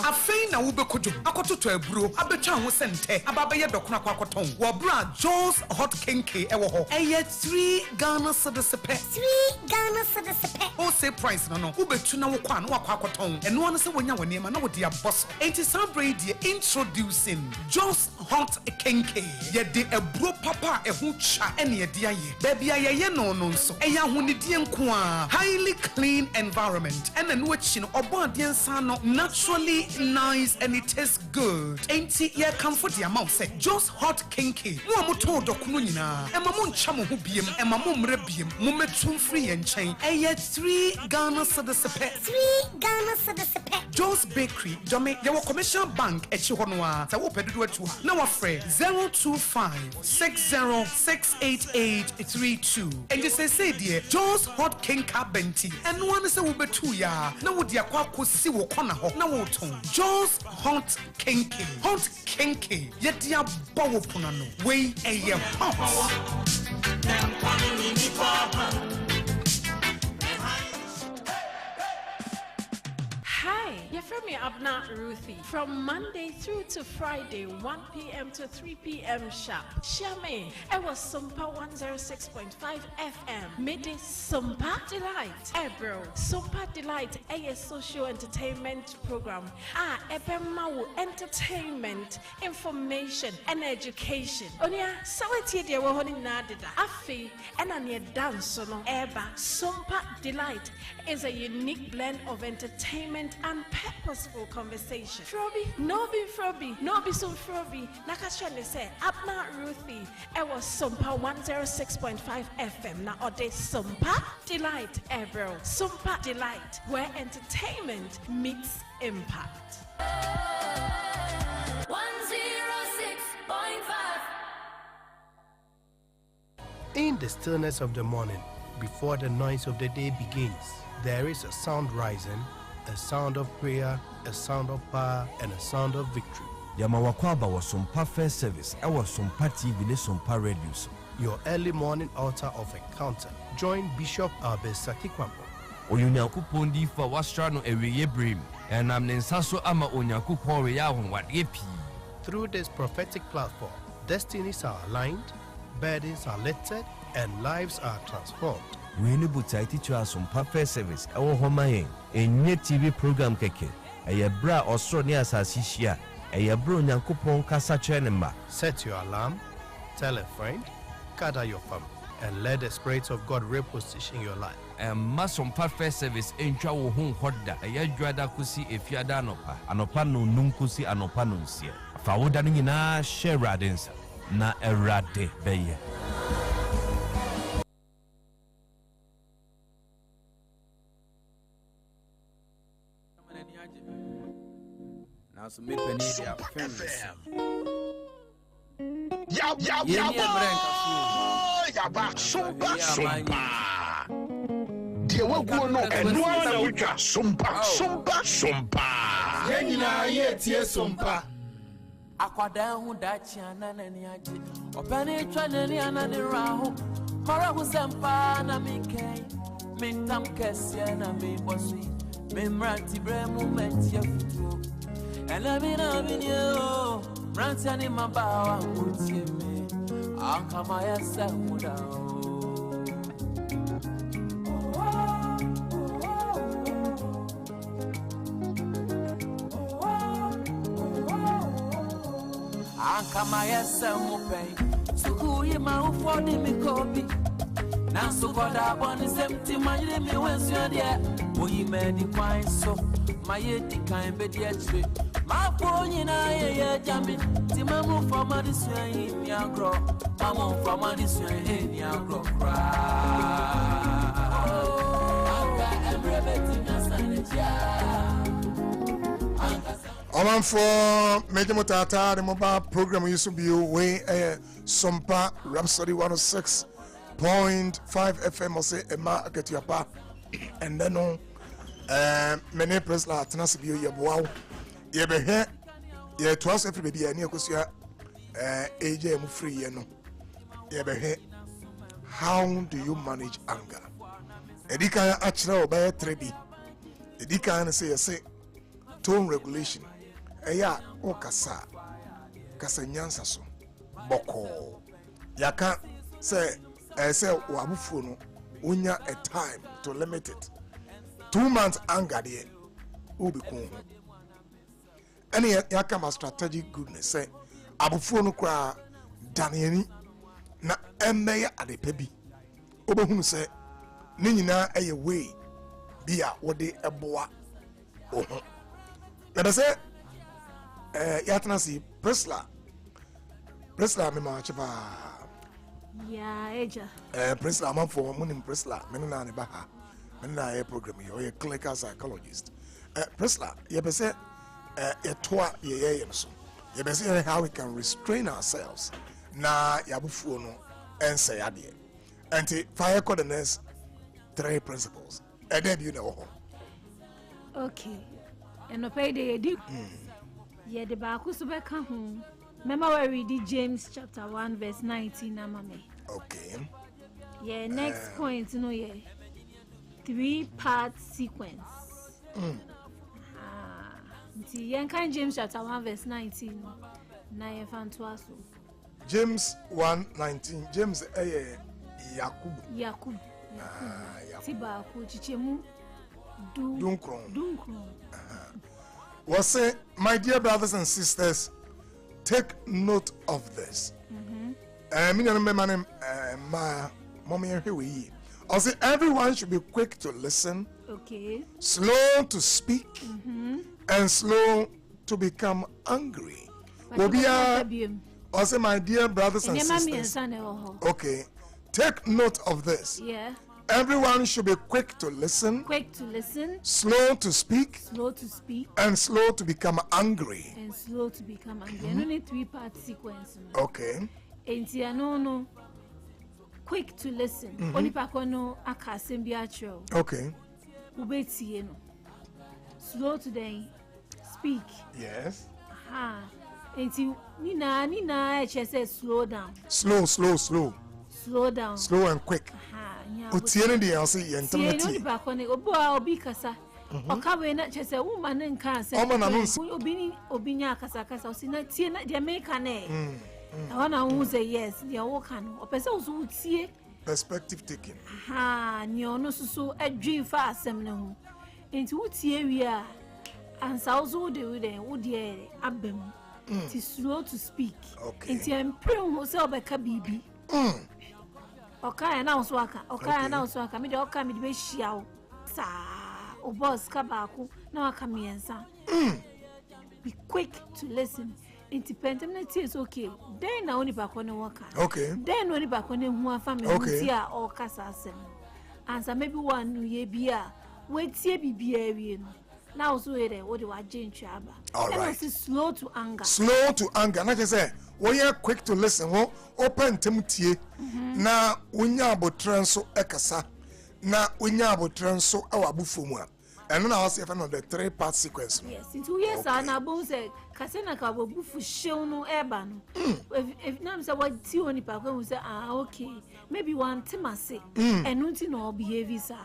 afei na wo bekojo akoto to aburo abetwa ho sente ababa ye dokono akoton wo bra Joe's hot kenke ewo ho 3 Ghana cedis per 3 Ghana cedis per o say price no wo betu na wo kwa na akoton eno no se wonya wone ma na wo dia boss enti some bread introducing Just hot kinky. Ye de a bro papa a hoocha and ye dear ye. Baby, I no so. A yahunidian kwa. Highly clean environment. And then watching Obadian Sano naturally nice and it tastes good. Ain't it ye comfort your mouth say. Just hot kinky. Muamuto dokunina. And mamun chamu hubium and mamum rebium. Mumetum free and chain. And yet 3 Ghana Sadasepe. 3 Ghana Sadasepe. Joe's Bakery, Jome, your commercial bank at Chihonwa, Tawopedu, now afraid 025-60-688-32. And just say, dear, Joe's Hot King Benti, and one is a Ubetuya, now would ya Kwaku Siwo Konaho, now Woton. Joe's Hot Kinky, yet dear Bow Punano, way a year pops. Hi, you're from me Abna Ruthie. From Monday through to Friday, 1 p.m. to 3 p.m. sharp. Shame, I was Sompa 106.5 FM. Midday Sompa Delight. Bro, Sompa Delight, a social entertainment program. Ebemawu entertainment, information, and education. Onia, Salati de Wahoni Nadida. Afi, and Ania dance on Eba. Sompa Delight is a unique blend of entertainment and purposeful conversation. Frobi, no be Frobi, no be so Frobi. Nakashane say, Abna Ruthie, I was Sompa 106.5 FM. Now, ode Sompa Delight, bro. Sompa Delight, where entertainment meets impact. 106.5. In the stillness of the morning, before the noise of the day begins, there is a sound rising, a sound of prayer, a sound of power, and a sound of victory. Yamawakwaba was Sompa First Service. I was Sompa TV, the Sompa Radio. Your early morning altar of encounter. Join Bishop Albesaki Kwampo. Oyunyaku Pondi for Wastrano Eweye Brim, and I'm Nensaso Ama Onyaku Korea what yepi. Through this prophetic platform, destinies are aligned, burdens are lifted, and lives are transformed. We need to teach you Sompa First Service. Our home a new TV program keke. A bra or so near Sasisia. A bro Nyankupon Kasa Chenema. Set your alarm, tell a friend, gather your family, and let the Spirit of God reposition your life. And Sompa First Service in Chawo Home Hoda. A Yadrada Kusi if Yadanopa. Anopano Nunkusi Anopanunsia. Fawodanina Sheradins. Na erade beye. Now some me penny dia FM. Yaba Sompa. Deɛ waguo no ɛno na wotwa Sompa. Yɛn nyinaa yɛtie Sompa. Akwada hu dachi anana ni aje. Opani twa nani anani raho. Mara hu sempa na minkai. Mintam kɛseɛ na me bosui. Me mranti bremu mentia futu. Ela mina minyo. Mranti ani mabawa utie me. Anka maya sehuda. Anka maya sehupe. Suku yima ufodi mikobi. Na sukoda boni semti majire mi wensu yadie. Oyi medi kwa inso. Maye di kaimbe di etri. Mapo nyina ye jami. Ti mamu fama di suye ni agro. Mamu fama di suye ni agro kra. Anka emrebeti nasanejia. Oman for Major Tata, the mobile program used to be away Sompa Rhapsody 106.5 FM or say Emma get your pa and then on many press la tenacity ye wow ye be here ye twice every baby and yokusia AJ mu free ye no ye be here. How do you manage anger? Edika achira obey trebi edika and say tone regulation. Eya o kasa nyansa so boko yaka say wabufu no unya a time to limit it. 2 months anger there will be cool. Any yaka ma strategic goodness say abufuo no kwa daniani na emmeya adepa bi obehunu se ne nyina eye way bia wode eboa oho na be se yatna si Presla me ma chipa ya eja Presla man for munim Presla me na ne ba ha me na ye program ye clinical psychologist Presla ye be se etoa ye so ye be se how we can restrain ourselves na yabufuo no ense ade anti fire coordinates 3 principles and then you know okay and pay the deep yeah the back so be ka ho remember we read James chapter 1 verse 19 na mame okay yeah next point no yeah 3-part sequence yen kan James chapter 1 verse 19 na ye fan to aso James 1:19 James Yakub tiba ko chichemu dunkron was say my dear brothers and sisters take note of this me remember my name my mommy here we also everyone should be quick to listen okay slow to speak and slow to become angry also my dear brothers and sisters okay take note of this yeah everyone should be quick to listen slow to speak and slow to become angry and only 3-part sequence okay no quick to listen only pakono akasem bi achro okay ubetie no slow to then speak yes enti nina say slow down slow down slow and quick utiene di ase yentamati only pakone obi kasa okawe na chese woman nka say obi nya kasa osina tie na de make na I wanna who say yes, they are walking. Or person who see perspective taking. Nyo no so a dream fast seminal. Into what we are, and so do they would ye abem. It is slow to speak. Okay. Into imprim who sell by Kabibi. Okay, announce waka. Okay, announce waka. Me the okay me the shiao. Sa o boss kabaku. No come here, sir. Be quick to listen. Independent is okay. Then na only back on the worker. Okay. Then only back on the one family here or Casasem. Answer maybe one year beer. Wait, see be now so there what do I change chaba? All right. Slow to anger. Slow to anger. Like I say, when you're quick to listen, open timtie. Na unya botranso ekasa. Na unya botranso awabufumwa. And then I was even on the 3-part sequence. Yes, in 2 years, I na both say, Casena Cabo Bufu show no urban. If Nam say what tea only Paco will say, okay, maybe one Timasi, and nothing no behavior, sir.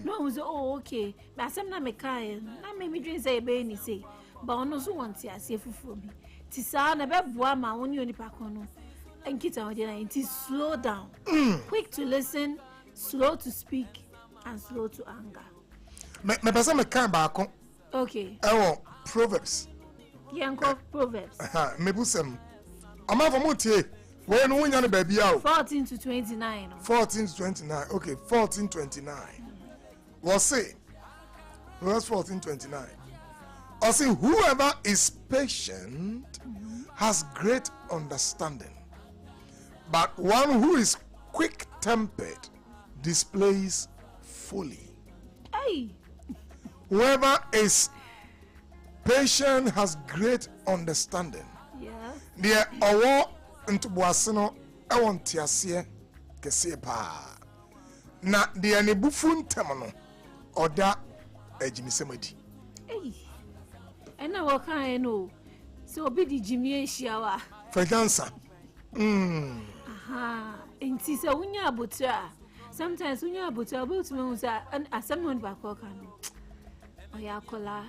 No, was okay, but some Namakai, not maybe drink say, Benny say, but on also want to say for me. Tisa, never boa my only Pacono, and get out there, it is slow down, quick to listen, slow to speak, and slow to anger. Me person me kan ba kon. Okay. Proverbs. Yanko Proverbs. Me busem. Ama for mutie. We no wonya no ba bia o. 14 to 29. 14 to 29. Okay, 14:29. Was say verse 14:29. I say whoever is patient has great understanding. But one who is quick-tempered displays folly. Hey. Whoever is patient has great understanding. Yeah. The owo ntubuaseno ewontiase kese pa. Na the anebufu ntem no oda agimisemadi. Hey. Ena wo kan no. So obi di jimi ehia For dancer. Aha. Enti se unya abutra. Sometimes unya abutra about me say asem back kan. Oyakola.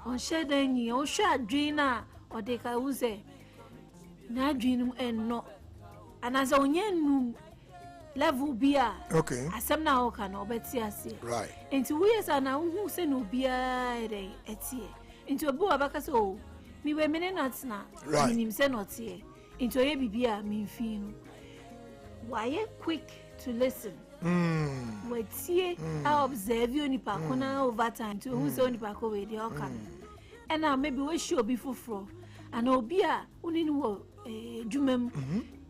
On share then you share dream or they can say na dream and no. And as on yen level beer. Okay. Asem na o kan obeti ase. Right. Into we as na who say no beer etie. Into a boy abaka so me we me not na Right. minim say not here into ye bibia me fi no why quick to listen wetie I observe you ni pa kona over time to who say ni pa ko we dey oka and now maybe we show be fufro and obi a uni ni wo dwumam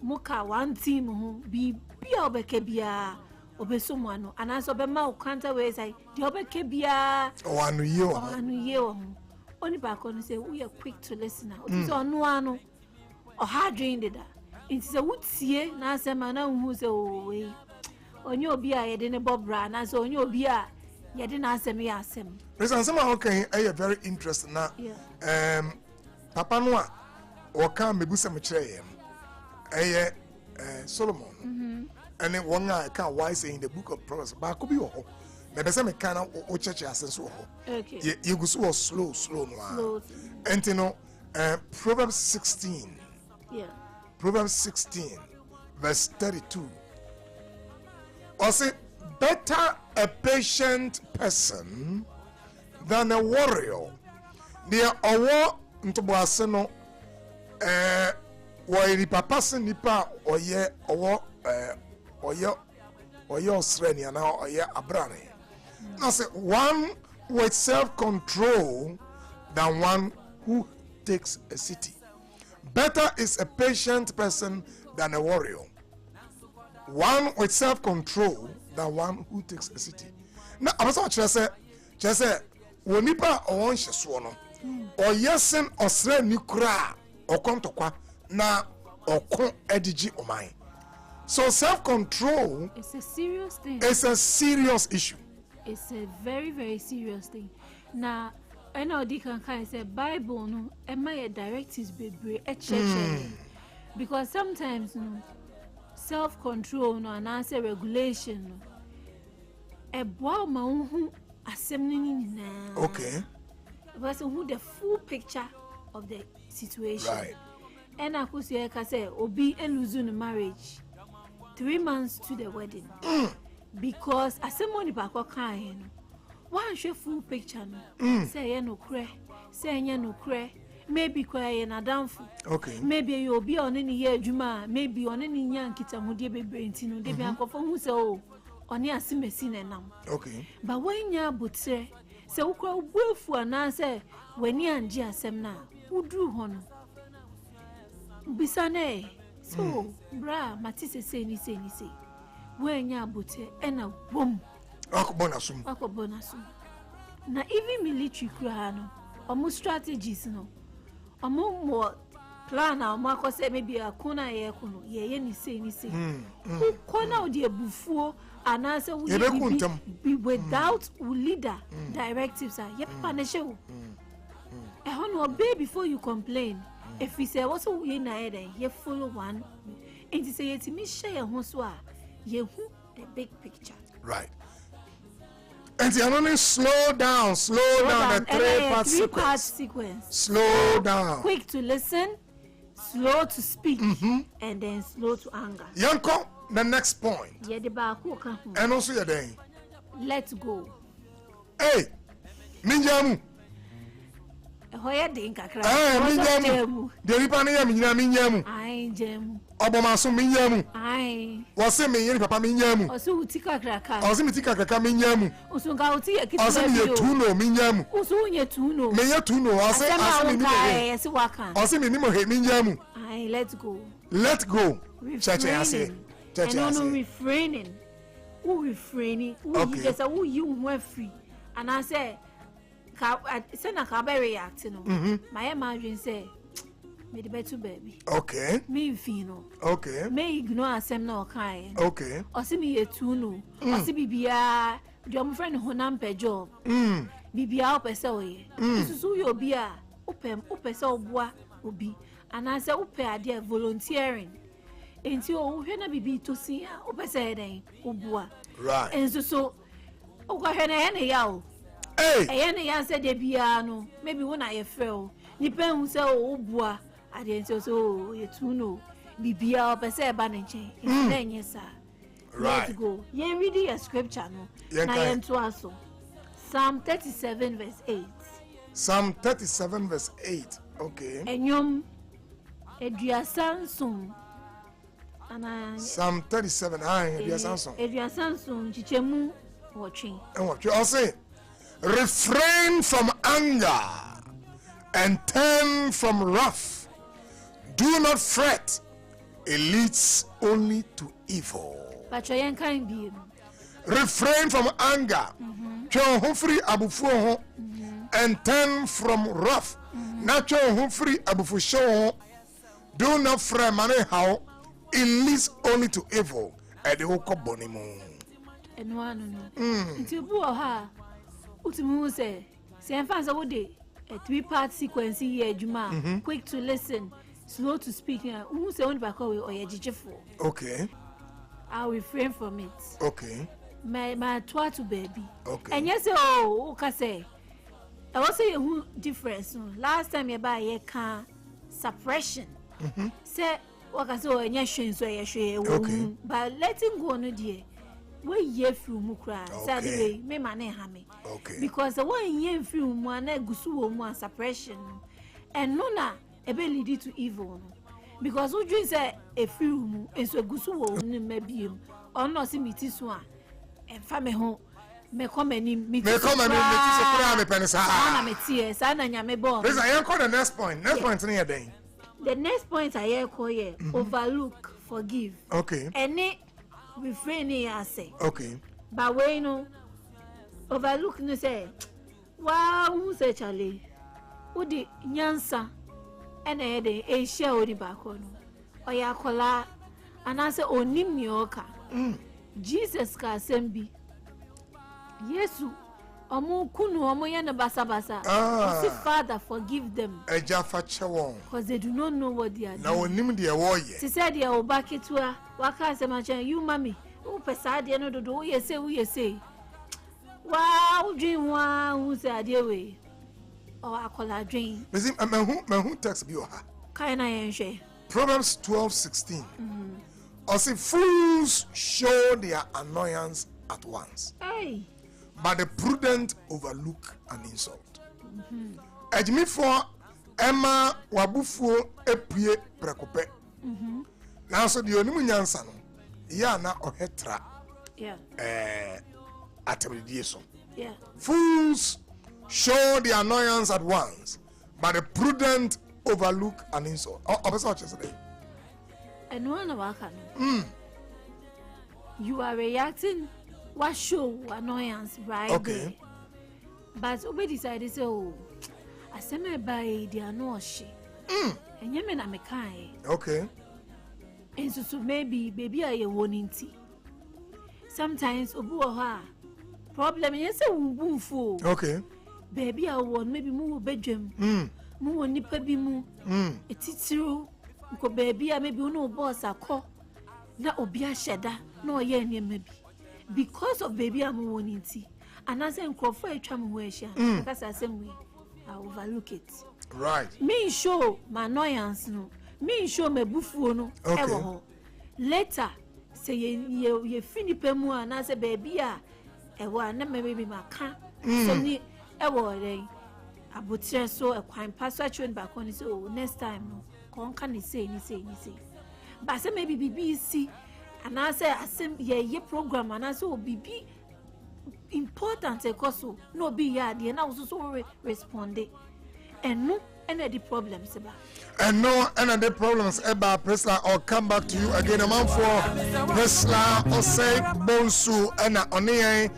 muka one team ho bibia obeke bia obesomu ano anaso be ma ukanta we say the obeke bia anu ye wo oni ba ko no say we are quick to listen now so onu ano o hard drain dida it is a wutie na asema na hu say o we onye obi a ye de ne bobra na so onye obi a ye de na asem ya asem reason some okay are very interesting na papa no a o kan mebusa me kire yem Solomon and then one guy can wise in the book of Proverbs ba ko bi wo ho me be say me kan o church asenso ho okay you go so slow no and you know Proverbs 16 Proverbs 16 verse 32 or say better a patient person than a warrior there owo ntoboase no why papa se nipa oye owo oye osreni na oye abrane na say one with self-control than one who takes a city. Better is a patient person than a warrior. One with self-control than one who takes a city. Now, I was just say, wonipa o won hyeso no, o yesen osre ni kura, o kontokwa na okon edigi oman. So self-control it's a serious thing. It's a serious issue. It's a very, very serious thing. Now, I know they can kind of say Bible no, and my directives be because sometimes no self-control no and answer regulation no. A boy ma who assembling now. Okay. Person who the full picture of the situation. Right. And I could say obi and losing marriage 3 months to the wedding. Because as somebody back or kind, one show full picture no. Say no cray, say no cray, maybe cry and a downfall. Okay. Maybe you'll be on any year juma, maybe on any young kita who be brain, they be uncle for who so on your simesine now. Okay. But when ya but say who cry willful and answer when you and Jia Semna, who drew honor. Bisane, so bra, Matisse say ni say. When ya bute and a boom. Akobonasum. Na even military crano, almost strategies no. More plan or Marco say maybe a corner ye kuno, ye ni say. Who corner the buffo and answer be without leader directives are yep panesho. A honor obey before you complain. If we say what's we na ye follow one. And to say it me share honswa. You the big picture. Right. And the only slow down the three-part sequence. Slow down. Quick to listen, slow to speak, and then slow to anger. Yanko, the next point. Yeah, the back. And also your day. Let's go. Hey, Minjamu. Hoya dinka kra. Minjamu. Deripani ya minjamu. Ai jemu. Obomaso minyamu. Ai. Wase menye papa minyamu. Osu utika kraka. Osu mitika kraka minyamu. Osu nga uti ekiti. Osu miye tuno minyamu. Osu nye tuno. Menye tuno. Osu mi nimo he. Esi waka. Osu mi nimo he minyamu. Ai, let's go. Let's go. Chache ase. Chache ase. And refraining. Who refraining? Who just who you were free. And I say say na ka be react no. My imagine say me the better baby. Okay. Me fino. Okay. Me ignore asem na okai. Okay. Osi me yetu no. Osi bibia the my friend honam pe job. Bibia opese oye. Susu yo bia opese oboa obi. And I say ope ade volunteering. Enti o hwe na bibi to si a opese den oboa. Right. And so o kwa hwe na ye ya o. Hey. Ene ya say de bia no. Maybe when I feel nipa hu say oboa. I didn't so you two know. Bibia or Pesa Banachin. Yes, sir. Let's go. Ye reading a scripture no. Na yen to also. Psalm 37 verse 8. Psalm 37 verse 8. Okay. Enyom Eduasanson. Psalm 37. Eduasanson chichemu watching. And what you all say? Refrain from anger and turn from wrath. Do not fret. It leads only to evil. Refrain from anger. And turn from wrath. Do not fret, man. How it leads only to evil. And the whole bonimu. And one, Utimu say, Sanfans all day, a 3-part sequence here, Juma, quick to listen, slow to speak. Who say on back away or a jijefo? Okay. I'll refrain from it. Okay. My twatu baby. Okay. And yes, oh, say, I was say who difference. Last time you buy a car suppression. Say, what I saw, and yes, so okay. But letting go on a dear. We ye through mukra, sadly, me mane hame. Okay. Because the one ye through one gusu one suppression, and nona ebe lead to evil. Because who dreams a few and so gusu maybe or not see me this one, and family home may come and meet me penisa. I call the next point. Next point near day. The next point I call ye overlook, forgive. Okay. Any refrain here say. Okay. But when no overlook no say, wow, who say Charlie? Who the nyansa and a share on the back on or ya kola and I say onim nyoka. Jesus ka sembi. Yesu omo kunu omo yana basa basa. Say Father forgive them. Because they do not know what they are doing. Now onim the warrior. She said they are back it to her. Waka se machan you mommy. Who pesade no do we say. Wow, dream one who say dear way. Or I call her dream. Miss him who text you ha. Kind of Proverbs 12:16. Or say fools show their annoyance at once. Hey. But the prudent overlook an insult. Ejimi for Emma wabufu epie prekope. Now so the onimu nyansa no ya na ohetra. Yeah. Atemidieso. Yeah. Fools show the annoyance at once, but the prudent overlook an insult. And one of our you are reacting what show annoyance right there. But Obe decided say, oh, I send me by the anoshi. And you mean I'm a kind. Okay. And so maybe baby I a warning tea. Sometimes Obu ha problem yes a woo fool. Okay. Baby I want maybe move bedroom. Move nipa bi mu. A titiru. Ko baby I maybe no boss a call. Na obi a sheda no ye maybe. Because of baby I'm warning tea. And as I crop for a tram because I same way I overlook it. Right. Me show my annoyance no. Me show me bufu no. Okay. Later say ye finipe mu na say baby a ewa na me baby maka. So ni ewo re abotire so ekwan paso atwen back on say oh next time no kon kan ni say. But say maybe BBC and I say asem ye program and I say oh BB important ekoso no be ya de na so respond and no any the problems about and no any the problems about Presla. I'll come back to you again a man for Presla Osei Bonsu and Oni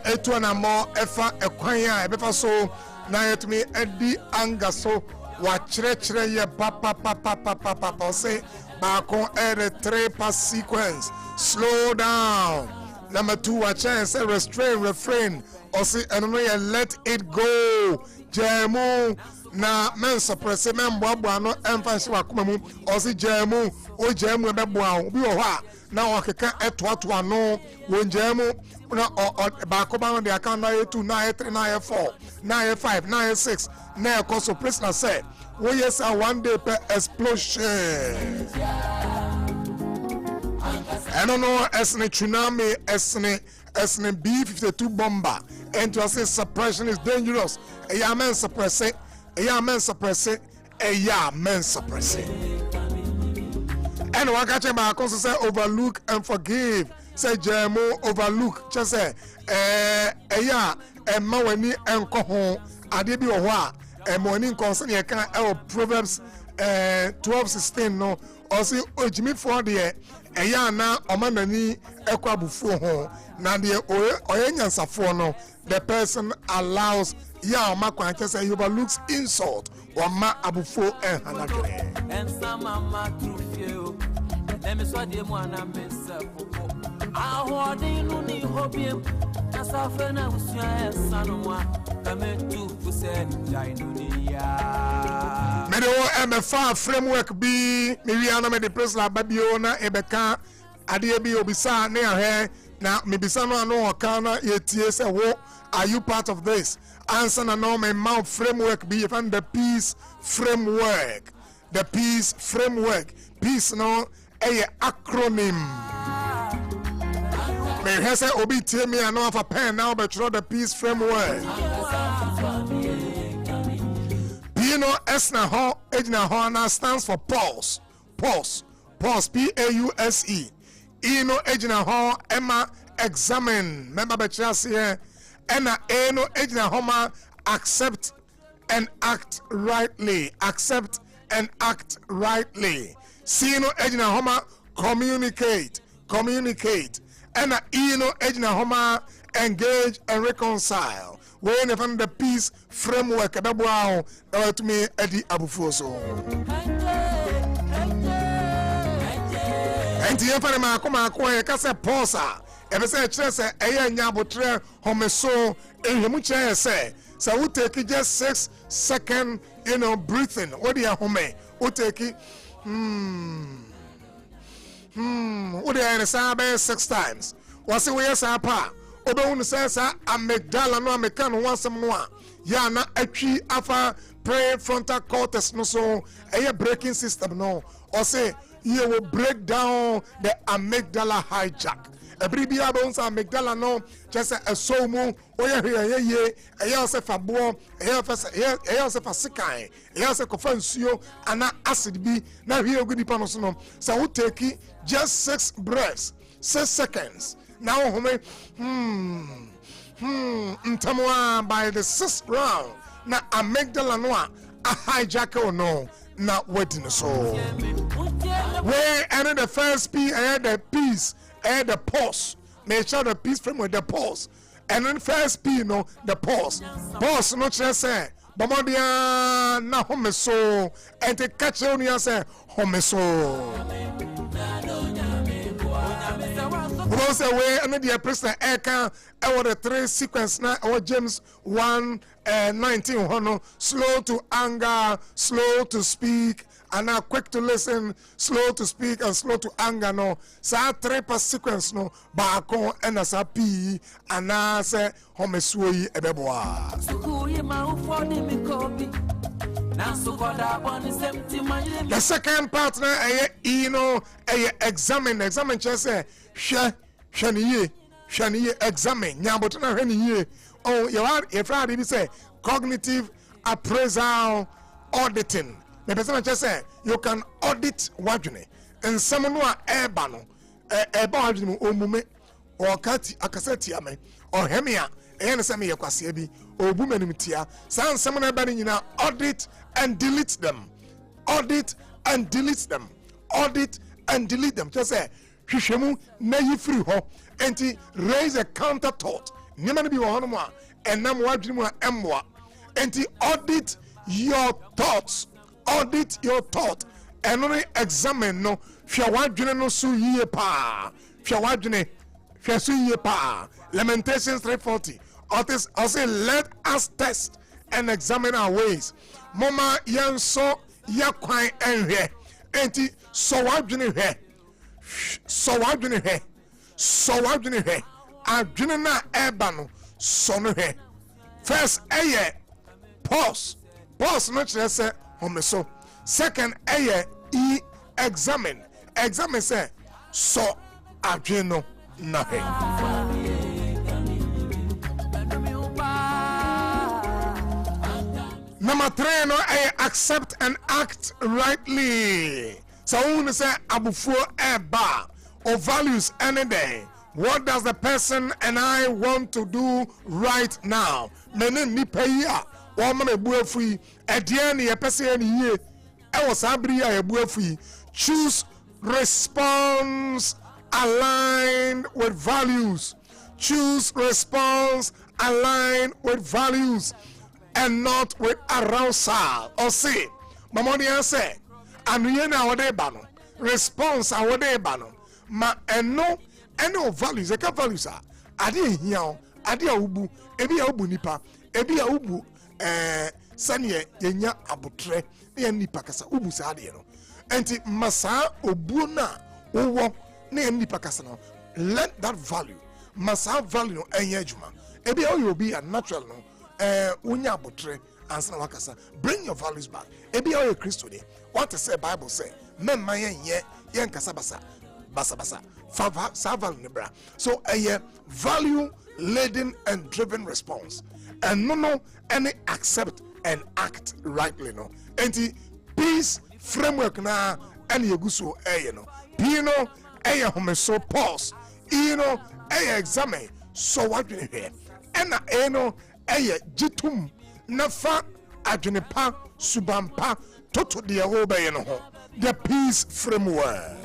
etuana more efa ekwanya ebefa so na yet me edi anga so wa chere ye papa say back on a 3-part sequence. Slow down. Number 2, a chance, restrain, refrain, or say, and let it go. Jemu na men suppress men bwa no emphasis wa kumamu, or say jemu, o jemu bebwa, bi o ha. Now I can eto no when jemu na or back on the account 92, 93, 94, 95, 96. Now also prisoner said, we yes are one day per explosion. I don't know as a tsunami, as a B-52 bomber, and to say suppression is dangerous. A yaman suppress it, eya men suppress eya men suppress and one catch ma kon say overlook and forgive say jemo overlook just say eya emma wani enko ho ade bi wo ho a emoni concern ye kan Proverbs 12:16 no or say ojimi for the eya na omanani ekwa bufu ho na de oyenyansafo no the person allows ya makwa say he overlooks insult or ma abufu hanadwe and some mama trufio let me so de mo ana mesa popo ahode no ni hobiem na safa na usua esanwa kametu fuse jainunia me de MFA framework bi me wi ana me de presla babio na ebeka ade bi obisa na ahwe na me bisa no ano okana yetie se wo are you part of this answer na no my mouth framework be even the peace framework peace no a acronym me has obi tie me ano of a pen now but the peace framework you know esna ho ejna ho na stands for pause PAUSE you know ejna ho emma examine member betras here and no ejna ho ma accept and act rightly see no ejna ho ma communicate and no ejna ho ma engage and reconcile when from the peace framework about to me Eddie Abufoso and the every man come acquire case posa ever say chess a nyabotre homeso in him chair say so we take just 6 second breathing what do you home we take it what do you say 6 times what's the way say pa obehun say amygdala no amekan no wasem no a ya na atwi afa prefrontal cortex no so braking system no or say you will break down the amygdala hijack every abon say amygdala no just a so mu oye say fabo say fasikai say kofansuo ana acid bi na hwe ogudi pa no so no so we take just 6 breaths 6 seconds now home ntamwa by the 6th round na amygdala no a hijack or no na wedding so where and the first P and the peace and the pause make sure the peace framework the pause and then first P no the pause no just say bomodia na home so and the catch on you say home so because away and the president eka our the 3 sequence na our James 1:19 slow to anger, slow to speak, and now quick to listen, slow to speak and slow to anger no sa 3 per sequence no baako and as a p and na say homesuoyi ebeboa the second part na examine just say shaniye examine nyabot na hwaniye oh you Friday be say cognitive appraisal auditing the person just say you can audit wadwene and someone no eba no eba wadwene omume or kati akaseti ame or hemia ene say me yakwase bi obumanim tia san someone eba ni nyina audit and delete them just say hwehwemu na yifiri ho enti raise a counter thought nyama no bi wo hono mu a enam wadwene mu a emwa enti audit your thought and only examine no hwe wadwene no so yie pa hwe wadwene hwe so yie pa Lamentations 3:40 also let us test and examine our ways mama yanso yakwan enhwe enti so wadwene hwe adwene na eba no so no hwe first pause no chere say homeso second examine say so adwene no na hwe Number 3, no, accept and act rightly. So when say abufuo eba or values any day, what does the person and I want to do right now? Mene ni peya o ma ebuafui edie ne yepese ani ye e was abri ya ebuafui. Choose response aligned with values. Choose response aligned with values and not with arousal. Or say, Mamonia say, and we na wade bano response a wade bano ma eno values eka values a ade hia ade a ubu ebi a ubu nipa ebi a ubu sane yenya abotre na nipa kasa ubu sa ade no enti masa obuo na wo na nipa kasa no let that value masa value no enya adwuma ebi a obi a natural no unya abotre answer na wakasa bring your values back ebi a Christo dey what to say Bible say men man yen kasa basa value nebra so a value laden and driven response and no any accept and act rightly no enti peace framework na any yeguso no pino homeso pause examine so what you hear and jitum nafa adwenepa subampa toto de obey no ho the peace framework.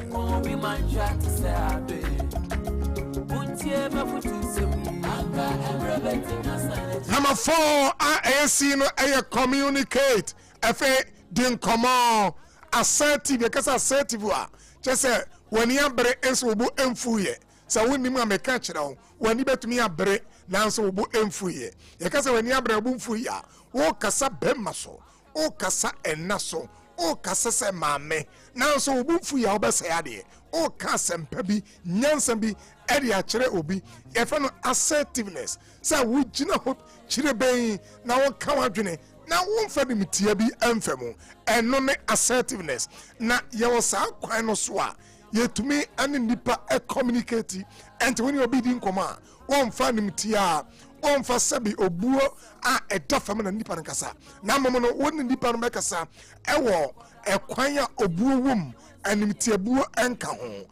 Number 4, ASC no communicate efe din komo assertive because assertive wa just say when you bre enso obo emfuye so woni mu ameka kire wo wani betumi abre na nso obo emfuye ye kasa when you bre obo emfuye wo kasa bemma so o kasa enaso o kasa se maame na nso obo emfuye obese ade o kasa mpabi nyansa bi eri a kire obi ye fa no assertiveness say wo gina ho kire ben na wo ka wadwene na wo mfa de mitia bi amfam eno ne assertiveness na ye wo sa kwan no so a yetumi ani nipa e communicate and when you be din koma wo mfa ne mitia wo mfa sabi obuo a edafam na nipa nkasa na momo no wo ne nipa no mekasa e wo e kwan a obuo wom animtia buo enka ho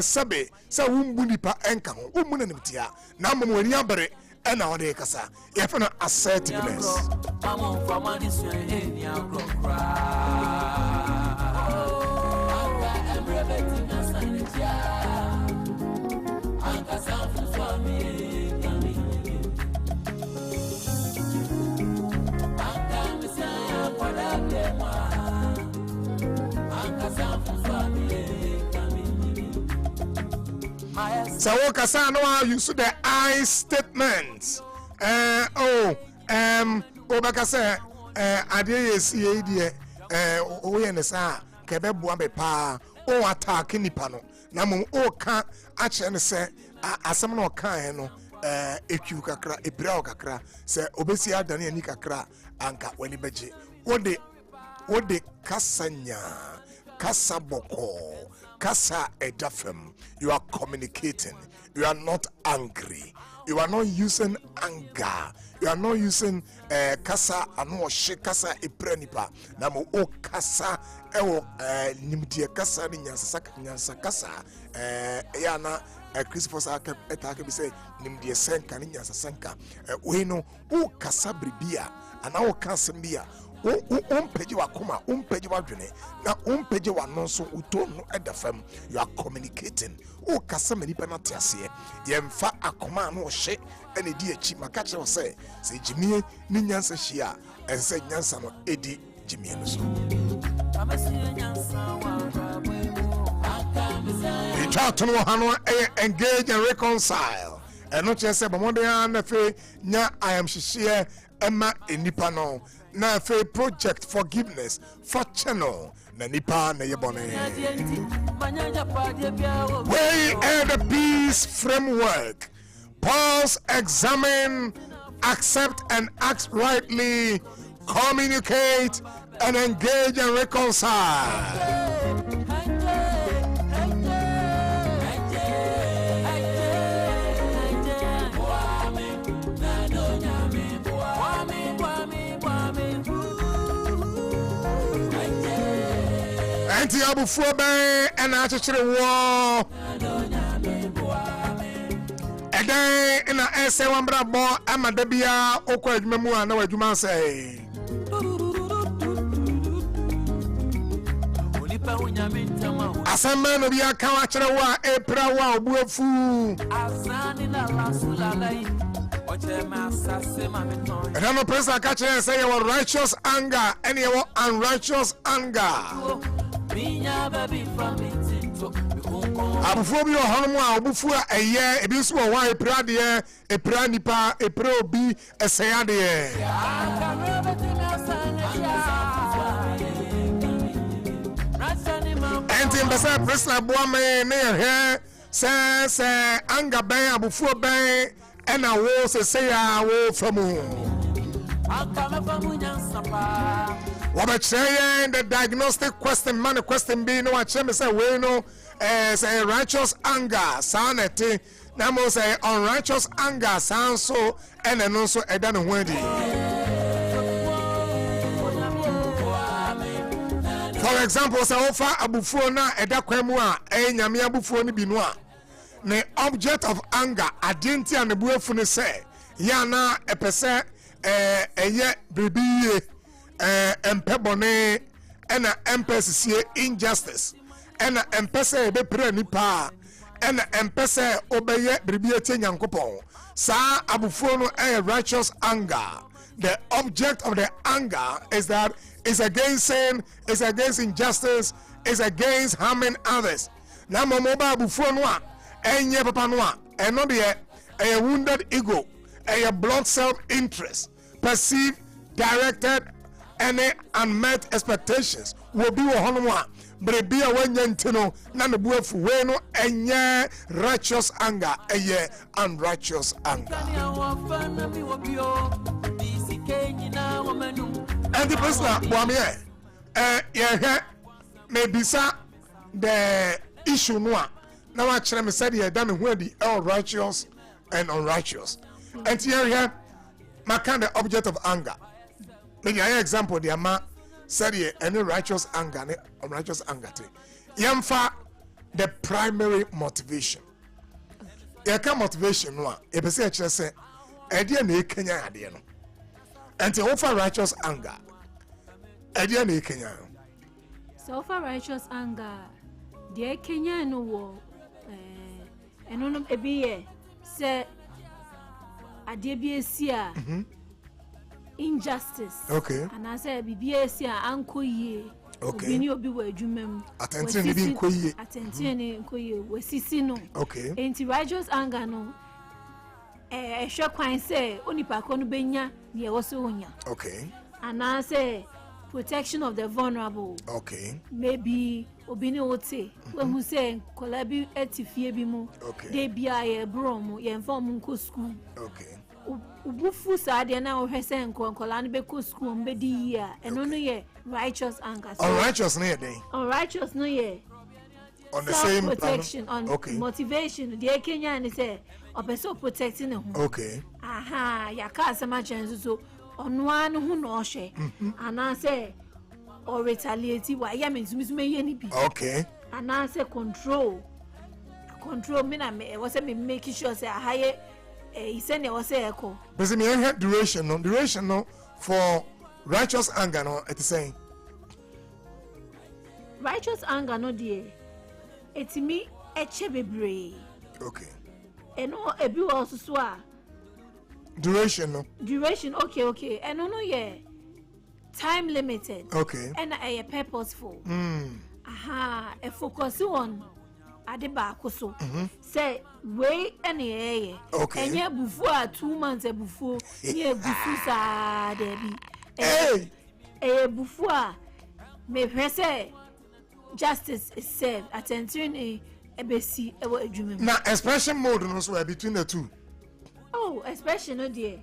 sabe sa wo mbu nipa enka ho wo mu na nimtia na momo wani abere and now they kasa if no assertiveness so kasa no use the I statements obakasa ade yesi yedie o ye ne sa kebe bua be pa o attack nipa no na mo o ka a che ne se asem no kan no etu kakra ebra kakra se obesi adane ani kakra anka wani beje wode kasanya kasaboko kasa edafem. You are communicating. You are not angry. You are not using anger. You are not using kasa ano she kasa eprenipa. Namo o kasa ewo nimtie kasa ni nyansa kasa yana Christopher Saka etake bi say nimdie senka ni nyansa senka we no o kasa bribia ana o kasa bia umpeji wakoma umpeji wadwene na umpeji wanonso utono edafam. You are communicating o kasa manipa na tiase yemfa akoma no hye ene di achi makache wo say se jimie ni nyansa hia ense nyansa no edi jimie no so Itatono hano engage and reconcile eno chese bomonde na fe nya I am hye ema enipa no na fe project forgiveness for channel na nipa na yebone we are the peace framework. Pause, examine, accept and act rightly, communicate and engage and reconcile. Enti abufuo ben ena akyekere wo. Eden ina ese wambra bo amada bia okọ adwuma mu a na wadwuma sey. Asamma no bia kan akyere wo a epra wo a obuafu. Asani la rasulai. And I'm a person I catch and say your righteous anger and your unrighteous anger. Abufobio Hanwa, Bufua, a year, a biswa, why a pradia, a pranipa, a probi, a sayade. And in the same person, Boame near here says anger bay, Abufua bay. And I was say I will from what I say the diagnostic question, man, question be no, I say we know as a righteous anger, sanity. Namo say unrighteous anger, sound so, and then also a done wedding. For example, say offer abufona, a daquemua, a yamia bufoni binois. The object of anger identity and the buefune say yana a pese ye bibi empebone and empese injustice and empese be pre nipa and empese obeye bibi nyankopon sa abufuo no righteous anger. The object of the anger is that it's against sin, it's against injustice, it's against harming others. Na momoba abufuo no enye papa no a no de a wounded ego, a blood self-interest, perceived, directed, any unmet expectations will be a but be a one yentino, none of buff bueno, enye righteous anger, a unrighteous anger. And the person, yeah, maybe the issue no. Now I tell me said he done where the all righteous and unrighteous. And here, my kind of object of anger. Maybe an example, the ama said here any righteous anger, any unrighteous anger. Yamfa the primary motivation. Yaka motivation no. If say actually say, idea na Kenya idea no. And to offer righteous anger, idea na Kenya. So for righteous anger, the Kenya no wo. And on a be say a DBSia injustice. Okay. And I say BBSia uncle ye. Okay. You be where you mem. Attention, in Koye. Attention, in Koye. We see no. Okay. Ain't righteous anger no. A shock quite say only Pakon Benya near Osonia. Okay. And I say protection of the vulnerable. Okay. Maybe Obini Ote, when who say Colabi etifiebimu, they be a bromo, ye inform school. Okay. Ubufu Sadia now her saying Colani Beko school, Bedia, and only ye righteous anger. Unrighteous near day. Unrighteous no ye. On the same protection, on motivation, the Kenyan say, or person protecting them. Okay. Aha, Yakasa Machan so on one who knows she, and I say. Or retaliate why I mean okay. And I say control me I was making sure say higher he said there was a echo. But me had duration no for righteous anger no it is saying righteous anger no dear it's me bebre. Okay. And no a be also so duration okay and no yeah. Time limited. Okay. And a purposeful. Aha, a focus on Adeba so. Say way any okay. And yet before 2 months before ye bufusa debi. Hey. Before me say justice is served. Attention a besi ewo adwuma. Now expression mode no so between the two. Oh, expression no dear.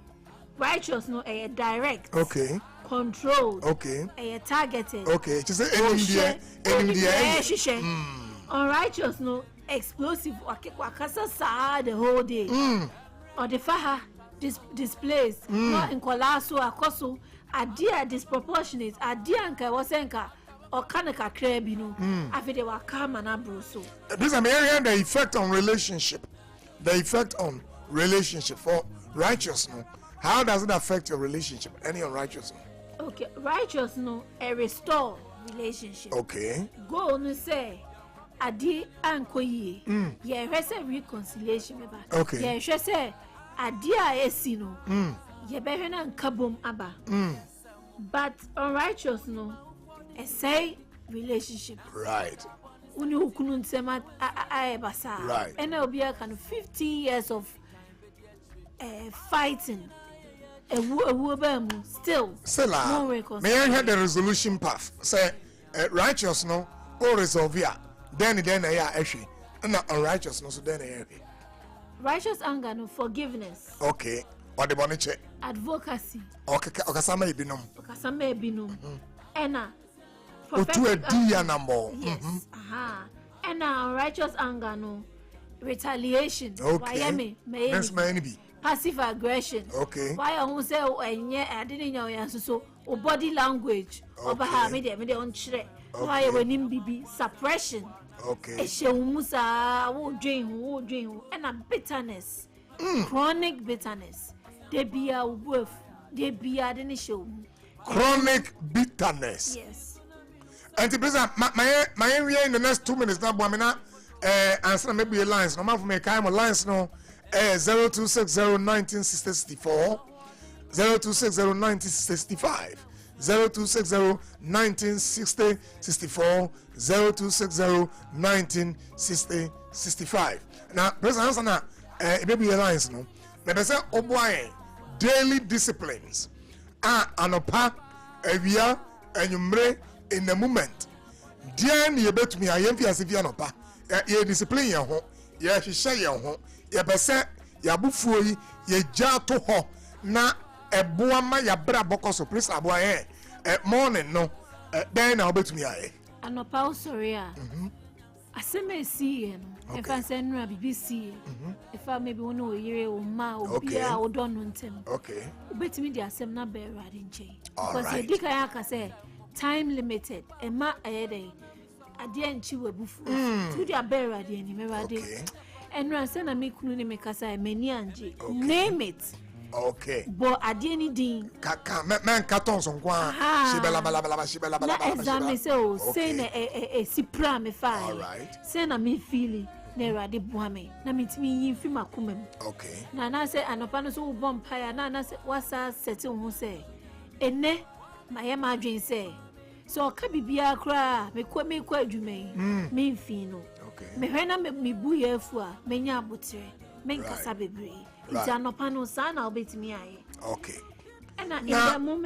Righteous no a direct. Okay. Controlled. Okay. Targeted. Okay. Just say unrighteous no explosive wakasa sa the whole day. Or the faha displays not in kolaso akoso adia disproportionate adia nka wasenka or can a kakra no. After they were come and abroso. This I'm hearing the effect on relationship. The effect on relationship for righteousness. How does it affect your relationship? Any unrighteousness? Okay, righteous no a restore relationship. Okay. Go on say adi anko ye. Yeah, say reconciliation me ba. Okay. Yeah, say adi a esi no. Yeah, be na nkabom aba. But unrighteous no a say relationship. Right. Uni hukunu nsema basa. Right. And there'll be a kind of 50 years of fighting. Still no reconciliation. May I have the resolution path? Say righteous no or resolve ya. Then ya actually. And unrighteous no so then ya. Righteous anger no forgiveness. Okay. Or the money check. Advocacy. Okay. Okasama ibinum. Okasama ibinum. Ena. Otu a dia number. Yes. Ena unrighteous anger no retaliation. Okay. Why me? May be. Passive aggression. Okay. Why I won't say I didn't know so body language. Oba ha me de on chere. Why when him bibi suppression. Okay. Eshewumusa wo dwen and a bitterness. Chronic bitterness. They be a wolf. They be a didn't show. Chronic bitterness. Yes. And the president, my area in the next 2 minutes now, Boamina, answer maybe a lines. No matter for me, kind of lines no. 0260-1964, 0260-1965, 0260-1960-64, 0260-1960-65. Now, President Hansana, maybe a lines no. Maybe say oboy daily disciplines. Anopa, evia, enyumre in the moment. Dian ye bet me, I am fi asivia anopa. Ye discipline ye ho, ye share ye ho. Ya bese ya bufuo yi ye ja to ho na eboa ma ya bra bokoso please aboa morning no then na obetumi aye anopa sorry a aseme see no if I say no BBC if I maybe one oyire o ma obi a odo no ntem okay obetumi di asem na be rade nche because e dika ya ka say time limited e ma ayede ade anchi wabufu to dia be rade ni me rade okay. And Ransana me kunu me kasa many anje. Name it. Okay. But adieni din. Kaka men katon son kwa. Shibela bala shibela bala. Na exam say o say na sipra me fa. All right. Say na me feeling na rade boame. Na mitimi yin fi makomam. Okay. Na say anopa no so bom paya na say wasa seti ho say. Ene maye ma adwen say. So ka bibia kra me kwa adwuma me mfi no. Me hwena me buye fu a menya abotre me nkasa bebre iti anopa no sa na obetimi aye okay and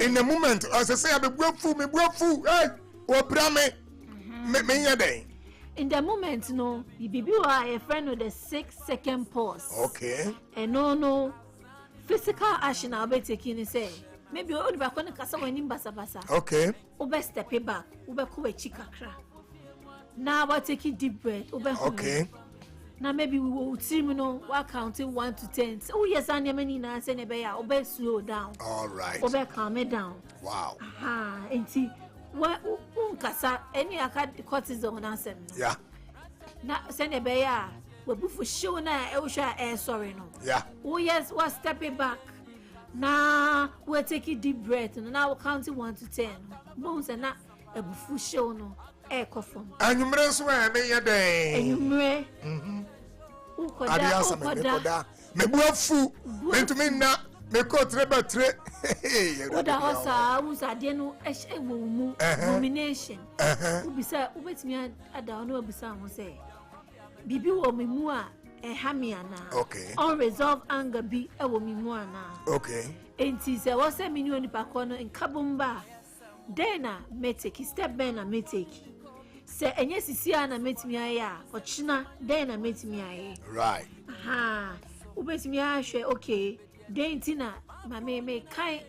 in the moment as I say I be buafu hey obra me nya den in the moment no bibi wa a friend with the 6-second pause okay and no physical action I be taking say maybe o ba ko ne kasa wani basa okay obe step back obe ko we chikakra. Now we take a deep breath. Okay. Now maybe we will team we're counting 1 to 10. So yes, I never need to say never slow down. All right. Obe calm it down. Wow. And see what unkasa any akad cortisone answer. Yeah. Now send a bear. We bufu show na sorry no. Yeah. Oh yes, we're stepping back. Now we're taking deep breath and now we're counting 1 to 10. Bones and not a bufu show no. Anyumre so e me ye den. Anyumre. Ukoda. Me buafu. Me ntumi na me ko treba tre. Oda hosa usa de no ehye wo mu nomination. Ubisa ubetimi ada no ubisa ho say. Bibi wo me mu a ha me ana. Okay. Unresolved anger bi e wo me mu ana. Okay. Enti se wo se me ni onipa ko no nkabomba. Then me take step ben na me take. Se enye sisi ana metimi aye a ochina then na metimi aye. Right. Ubetimi ahwe okay. Then tina ma me kai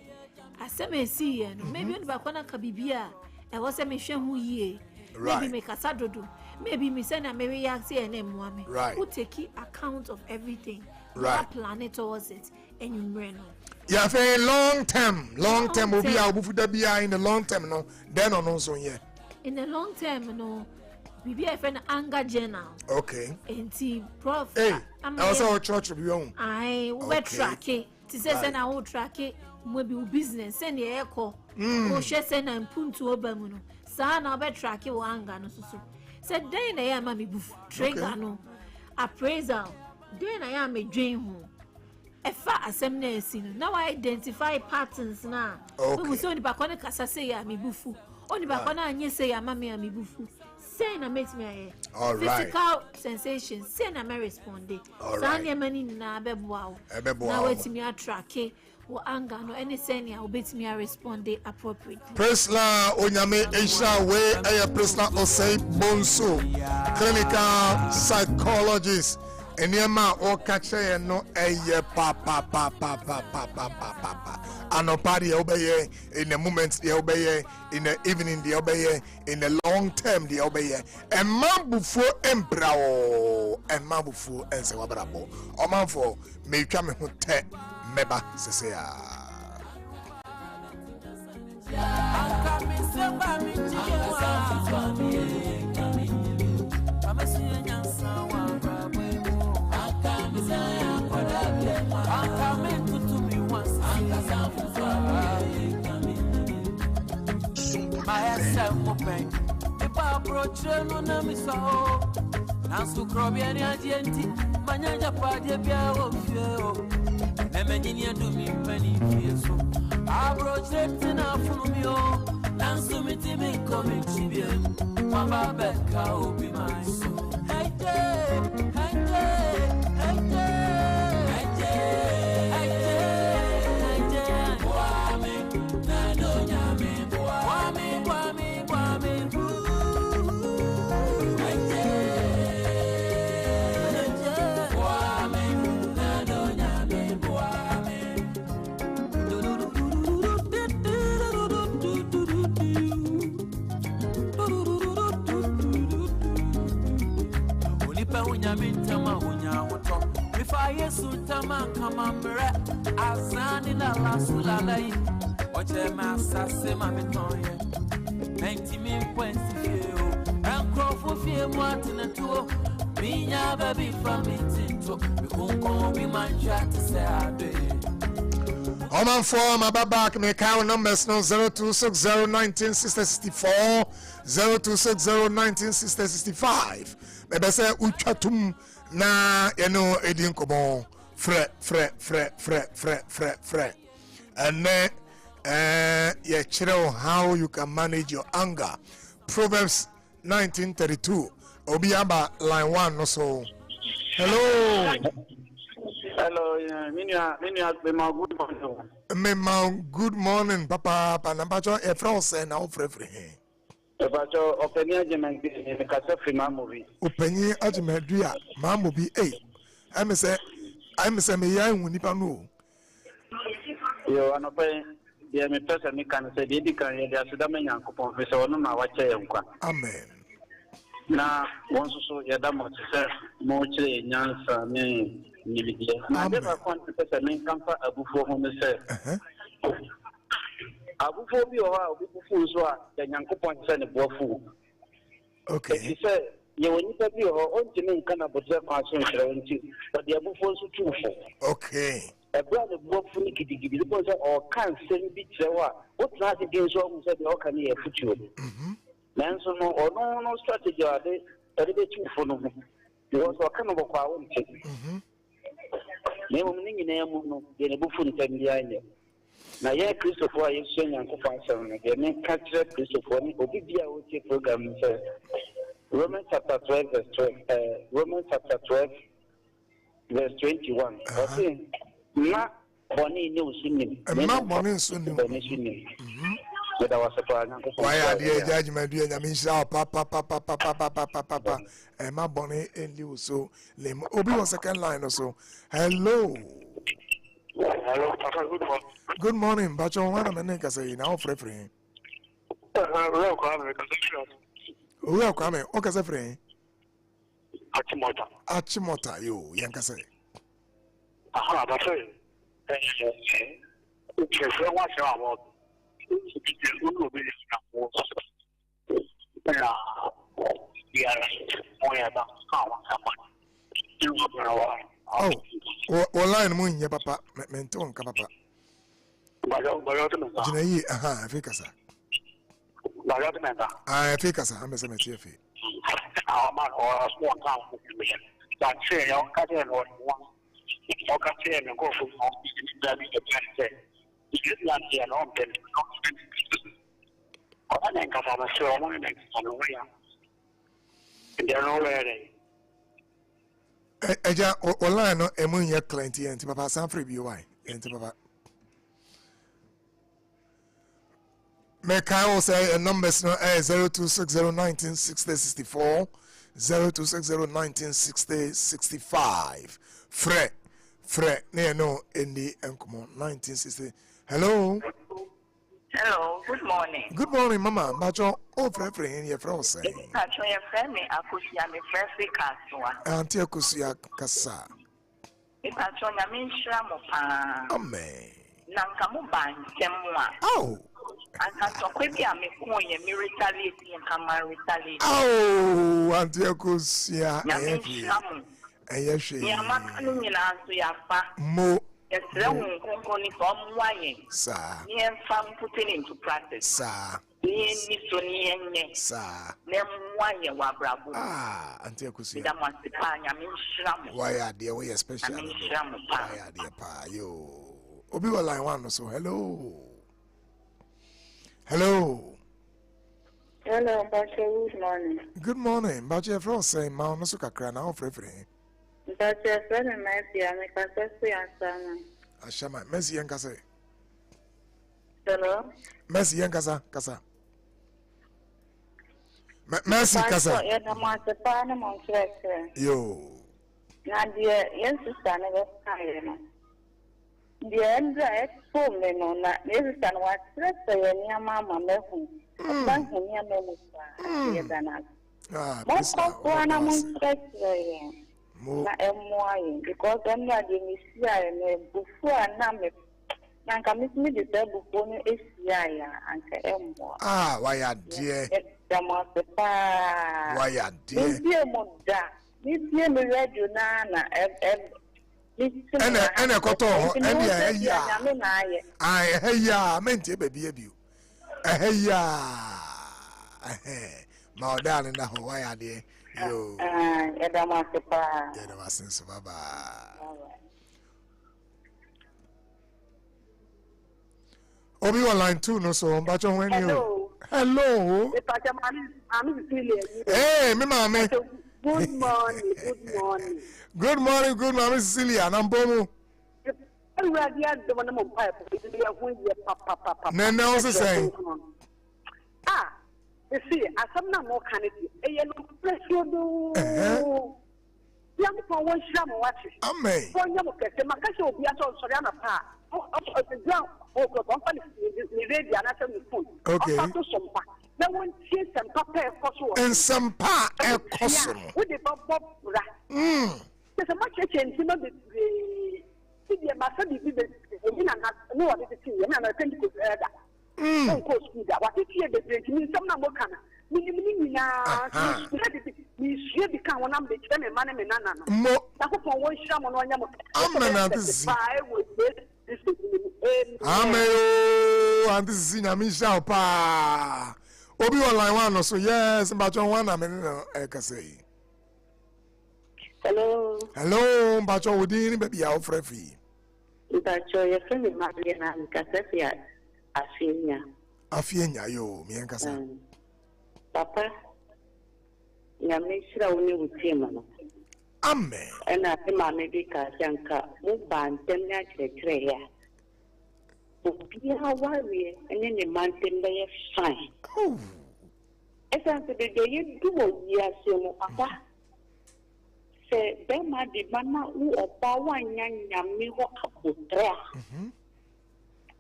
aseme si ye no. Maybe on ba kwana ka bibia e wo se me hwe hu yie. Maybe me kasa dodo. Maybe me say na me react say na mo ame. Who take account of everything. Right. Plan it towards it and you reno. Yeah, for long term will be our bufu da bia in the long term no. Then on also yeah. in the long term no bibi a friend anger journal. Okay. Enti prof. Hey, I was our church of your own. I we track it. Ti say na wo track it mo bi business say na e ko. O hwe say na mpuntu oba mu no. Sa na obe track it wo anger no so. Say den na ya ma me bufu. Trigger no. Appraisal. Den na ya me dwen ho. Efa asem na esi no. Now I identify patterns na. Okay. We so ni ba ko na kasa say ya me bufu. Oni ba ko na anye say ya ma me bufu. Say na makes me all right. Physical sensations. Say na me respond. Sanya mani na beboa. Na wetimi attract wo anger no any say na obetimi respond appropriately. Presla Onyame Aisha we aya Presla Osei Bonso clinical psychologist eniema o kache no eye pa anopari obeye in the moment the obeye in the evening the obeye in the long term the obeye emabufo embrao emabufo ense wabrabo omanfo metwa me ho te meba sesea Nansu krobiani agenti manyanja padye bia ofio nemenyi adumi pani fieso abrochete na funumio nansu mitimi komi chibie mama beka obi maiso Sultama kamamre azani na la sulalai oche masase mamitonye 90 points fio ankrofu fie mwatina tuo minya baby family to bikunko bi manja tse ade Oman form ababak me count numbers no 0260196064 0260196065 bebe say utwatum na edin komo fre and yeah chiro how you can manage your anger. Proverbs 19:32 obiaba line 1 no so hello good morning papa panampacho e France na ofrefre Ebacho openi agement ni kasa free mamobi. Openi agement dia mamobi I'm say me ya hu nipa no. Yo anope dia me pesa mi kan se dia kan dia suda me Nyankopon fe se wono na wache yankwa. Amen. Na wonso so ya da mo se mo chire nyansa ne nibidie. Na de ba kon pesa me kan fa abufo ho me se. Abufo bi o ha obi bufu so a ya Nyankopon se ne boafu. Okay. He said ye woni pa bi o onti me nka na bodze kwa so nhre onti but the abufo so tufo. Okay. Ebra ne boafu ni gidigidi because o kan sen bi trewa o tna se gen so mu se de o kan ye futuo. Nanso no ono no strategy ade be tufo no mu. Because o kan no kwa onti. Ne mo ni nyina mu no de ne bufu ntam bi anye. Na ye Christopher a yesu Nyankopon asem no de ne ka kire Christopher ni obi bia o tie program say Romans chapter 12 verse 21. Okay. Na boni ni usinim. Na boni usinim. That was a plan. Why are the judgment doing? I mean, papa. Ma boni and so lem. Obi was second line or so. Hello. Hello, Papa. Good morning. Good morning, Bacho. One of the niggas say now free. Welcome. Okay, say free. Achimota, you yanka say. Aha, that's it. Okay, so what's your about? online mo nya papa mento nka papa jina yi aha Africa sa Africa sa amese meti afi man or a small town that say you got in or one you got in and go from that you get land here and on then I think I have a show and they're already eja online no emu nya client enti papa san free bi why enti papa me can say a numbers no 0260196064 0260196065 Fre no endi enkomo 1960. Hello, good morning. Good morning, mama. Bacho o frefre in your say. Bacho your friend me akusia me frefre kaswa. Auntie akusia kasa. Bacho na minshra mo pa. Amen. Nanka mo bantemwa. Oh. Anka tokwebi ame konye mi retaliate nkama retaliate. Oh, auntie akusia. Na minshra mo. Ayeshe. Ya makanu nyina so ya fa. Mo. Yes, konko from why. Sir. Yen fam putting into practice. Sir. Yen ni so ni enye. Sir. Nem why wa brabo. Ah, auntie akusia. Ida mwasipa nya minshra mo. Why are there we special? Why are there pa yo? Obi wa line one so hello. Hello. Hello, Bacho, good morning. Good morning. Bacho Fro say ma no so kakra na ofrefre. Bacho friend my dear, me kasa so ansana. Ashama, Messi yankasa. Hello. Messi yankasa kasa. Messi kasa. Ya na ma se pa na mo stress. Yo. Na dia yen sister na go kai na. Dia ndra expo me no na yen sister na wa stress ya ni mama me hu. Ba hu ni me mo sa. Ya dana. Ah, ko na mo stress ya. Na emoye because them ya dey misia na bufu na me na nka me dey say bufu no esia ya anka emo ah why are dear why are dear ni me radio na ene koto ene ya ya mente baby abiu ya ma odane na ho why are dear yo Edamasipa. Edamasinsu, bye. Obi online too, no so. Bacho when you. Hello. Hey, me mama. Good morning. Good morning, Cecilia. Nambomu. Nene also saying. Ah. You see, as I'm not more candidate, a yellow pressure do. Young for one sham watching. Amen. For young person, my cousin will be at all Soriana Pa. Of the ground, or company, the radio, and after the food. Okay. Sompa. No one sees some papa and some pa a cosmo. With the Bob. There's a much change, you know, the master did no one is seeing, and I think it's that. What if you the drink me some number can me share the can one am the chairman man me nana no na ko for one sham on one yam amen this and this is nyame sha pa obi online one no so yes mbacho one na me no e ka say hello mbacho wodi ni baby ya ofrefi mbacho ya friend Maria na kasafia Afienya yo miankasa papa ya meshira uni utima no amen ena tema medika janka mu bantem na krekre ya obia wawe ene ne mantem da ye fine esa se de ye duwo ya se mo papa se be ma di mana u opa wanya nyame ho akotra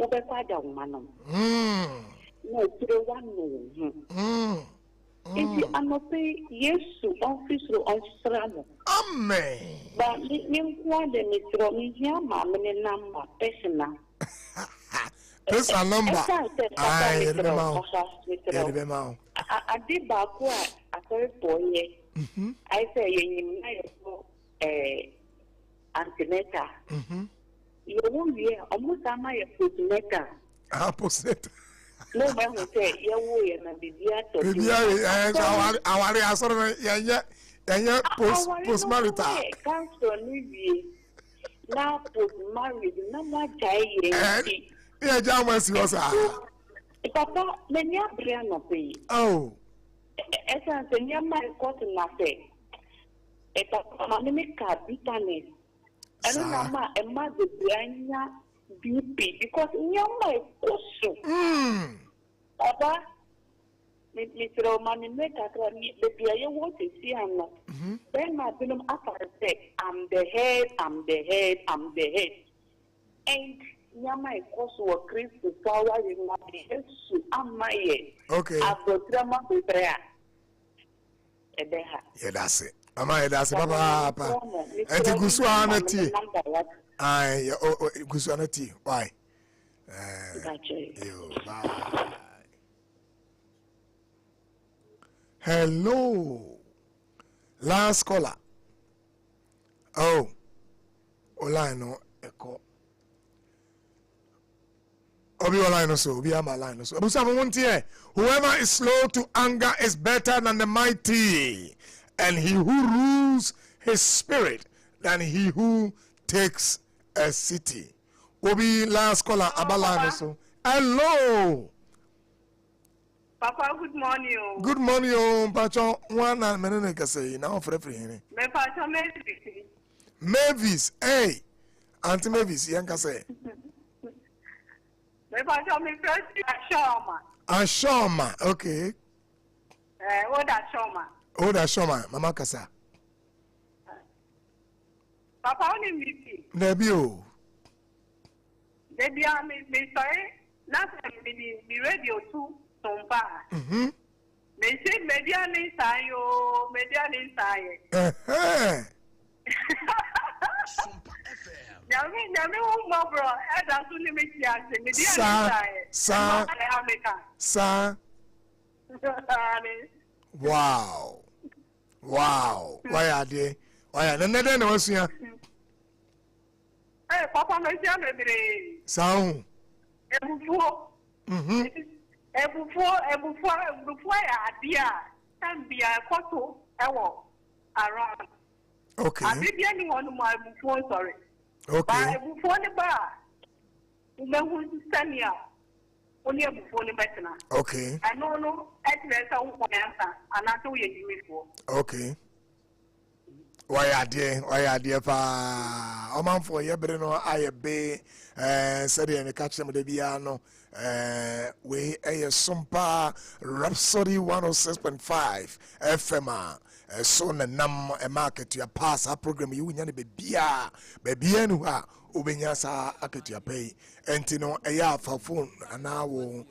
Obekada umano. No, tire wano. Iti anope Yesu office on Sramo. Amen. Ba ni kwade mitro mi yama mene number personal. Personal number. I remember. ade baako a asɔrefoɔ yɛ ayɛ sɛ yɛnyim na yɛfɔ antenatal yɛwɔ wie a ɔmo saa ma yɛ postnatal postnatal no mahu sɛ yɛwo yɛ na biribi atɔ aware asɔre no yɛnyɛ postmarital cancer no wie na postmarriage na moagyae yɛ nti yɛgya mo asi hɔ saa papa m'ani abere anɔpɛ yi ɛsiane sɛ nneɛma ɛkɔ so na sɛ papa ma ne meka bitterness ɛno na ma ɛma bebree anya BP because nneɛma ɛkɔ so papa mesrɛ wo ma ne meka kakra bebi a yɛwɔ sɛsi ano bɛrima binom afare sɛ I'm the head and nyama ikoso wa Kristo sawa yema Yesu amaye abotrama bebrea ebeha yedase ama yedase papa enti gusu anati ai gusu anati why yo bye. Hello last caller online echo Obi online so, Obi am online so. Whoever is slow to anger is better than the mighty, and he who rules his spirit than he who takes a city. Obi last caller abaline so. Hello. Papa, good morning. Good morning, Pacho. One and many can say now for everything. Me Pacho Mavis. Mavis, hey, Auntie Mavis, young can say. Me Pacho me first Ashoma. Ashoma, okay. Oda Shoma. Oda Shoma, Mama Kasa. Papa only me. Nebio. Debi me sorry. Last time me radio too. Sompa. Me say media ni sayo. Sompa FM. Nyame wo bro. Eda so ni me tiase. Media ni sayo. Sa. Wow. Why are they? Why are they? Nene was here. Hey, Papa, me say me bre. Sound. Ebufu ya dia tambia koto ewo around. Okay. Abibia ni wonu ma ebufu sorry. Okay. Ba ebufu ni ba. Umehu sania. Oni ebufu ni betina. Okay. No etresa wo konyansa anato ye jimifo. Okay. Why are they pa oman for yebre no ayebe said and catch them the piano we a Sompa Rhapsody 106.5 FM so na nam a market to pass our program you nyane bebia nu ha obenya sa aketi pay entino eya fa phone ana wo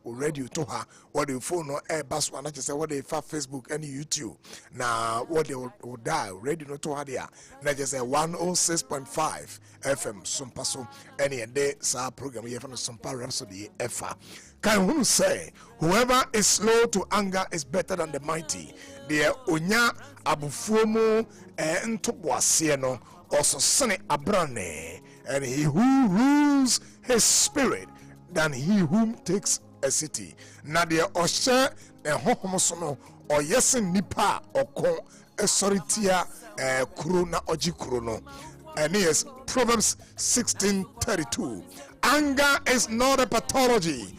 radio to ha what the phone no e bass one say what they fa Facebook and YouTube na what they will dial radio no to ha dia na just say 106.5 FM Sompa so any day sa program here from Sompa Rhapsody efa can who say whoever is slow to anger is better than the mighty the onya abufuomo ntobwase no also sene abrane and he who rules his spirit than he whom takes a city na de oshe hohomosono or yesen nipa okon esoritia kuro na oji kuro no and yes Proverbs 16:32 anger is not a pathology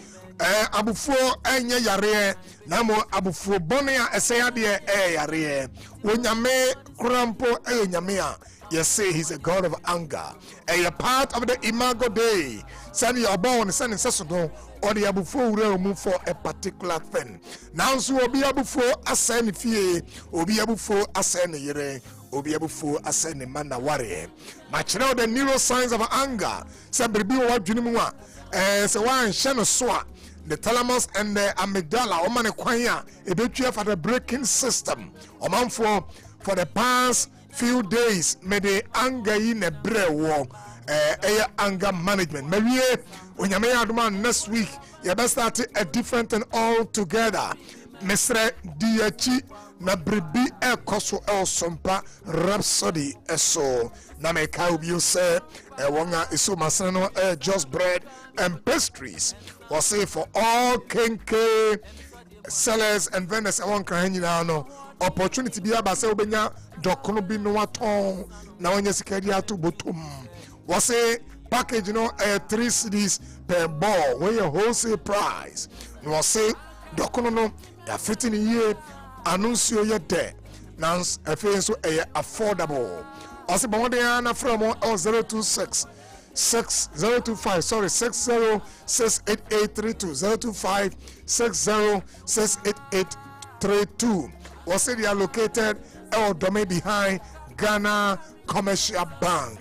abufuo enye yare na mo abufuo bone a eseya de yare wonyame krampo nyame a you say he's a God of anger. A part of the imago day. Send your born, send in Sesson, or the Abufu will move for a particular thing. Now, so will be Abufu ascend fee, or be Abufu ascend yere, or be Abufu ascend manda warrior. Much now the neuroscience of anger. Some baby what Junimua, so one Shano Swa. The thalamus and the amygdala, Oman Kwaya, a bit for the braking system. Oman for the past few days, may the anger in a brew anger management. Maybe when you may next week, you best start a different thing altogether. Mr. Diachi na bribi koso Sompa Rhapsody so na me ka obi say wonga iso masano just bread and pastries was say for all kenke sellers and vendors won kan nyina no opportunity bi aba say obenya dokono bi no waton na wonya sikari ato botom was say package 3 cedis per ball when your wholesale price no was say dokono no ya fitting here anuncio ye de nans afi so affordable also bon dey na from 026 6025 sorry 606832 025 606832 was they are located Dome behind Ghana Commercial Bank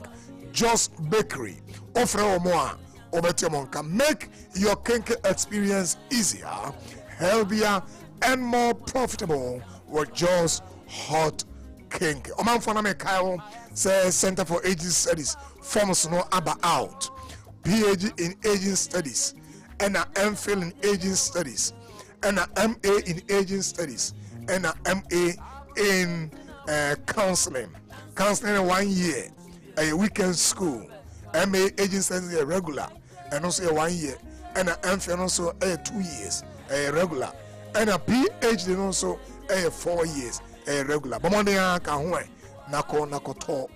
Just Bakery offer more Obetemon can make your kinky experience easier, healthier and more profitable with just hot kinky. Oman Faname Kyle says Center for Aging Studies forms no aba out. PhD in Aging Studies and a MPhil in Aging Studies and a MA in Aging Studies and a MA in counseling. Counseling 1 year, a weekend school. MA Aging Studies a regular and also a 1 year and a MPhil also 2 years a regular. And a PhD also 4 years a regular. But money can nako talk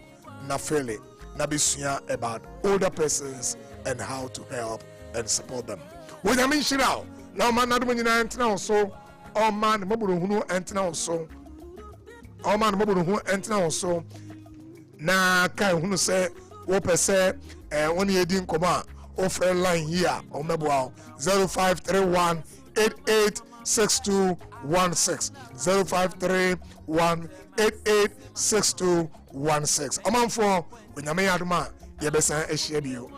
na fele na bisuya about older persons and how to help and support them. When I mean shit out, now man not when you antenna also, all man mobile who antenna also, all man mobile who antenna also. Na kai who say what per se when you didn't come out offer line here on mobile 0531 886216 0531 886216. Oman for when you may adma, you better share you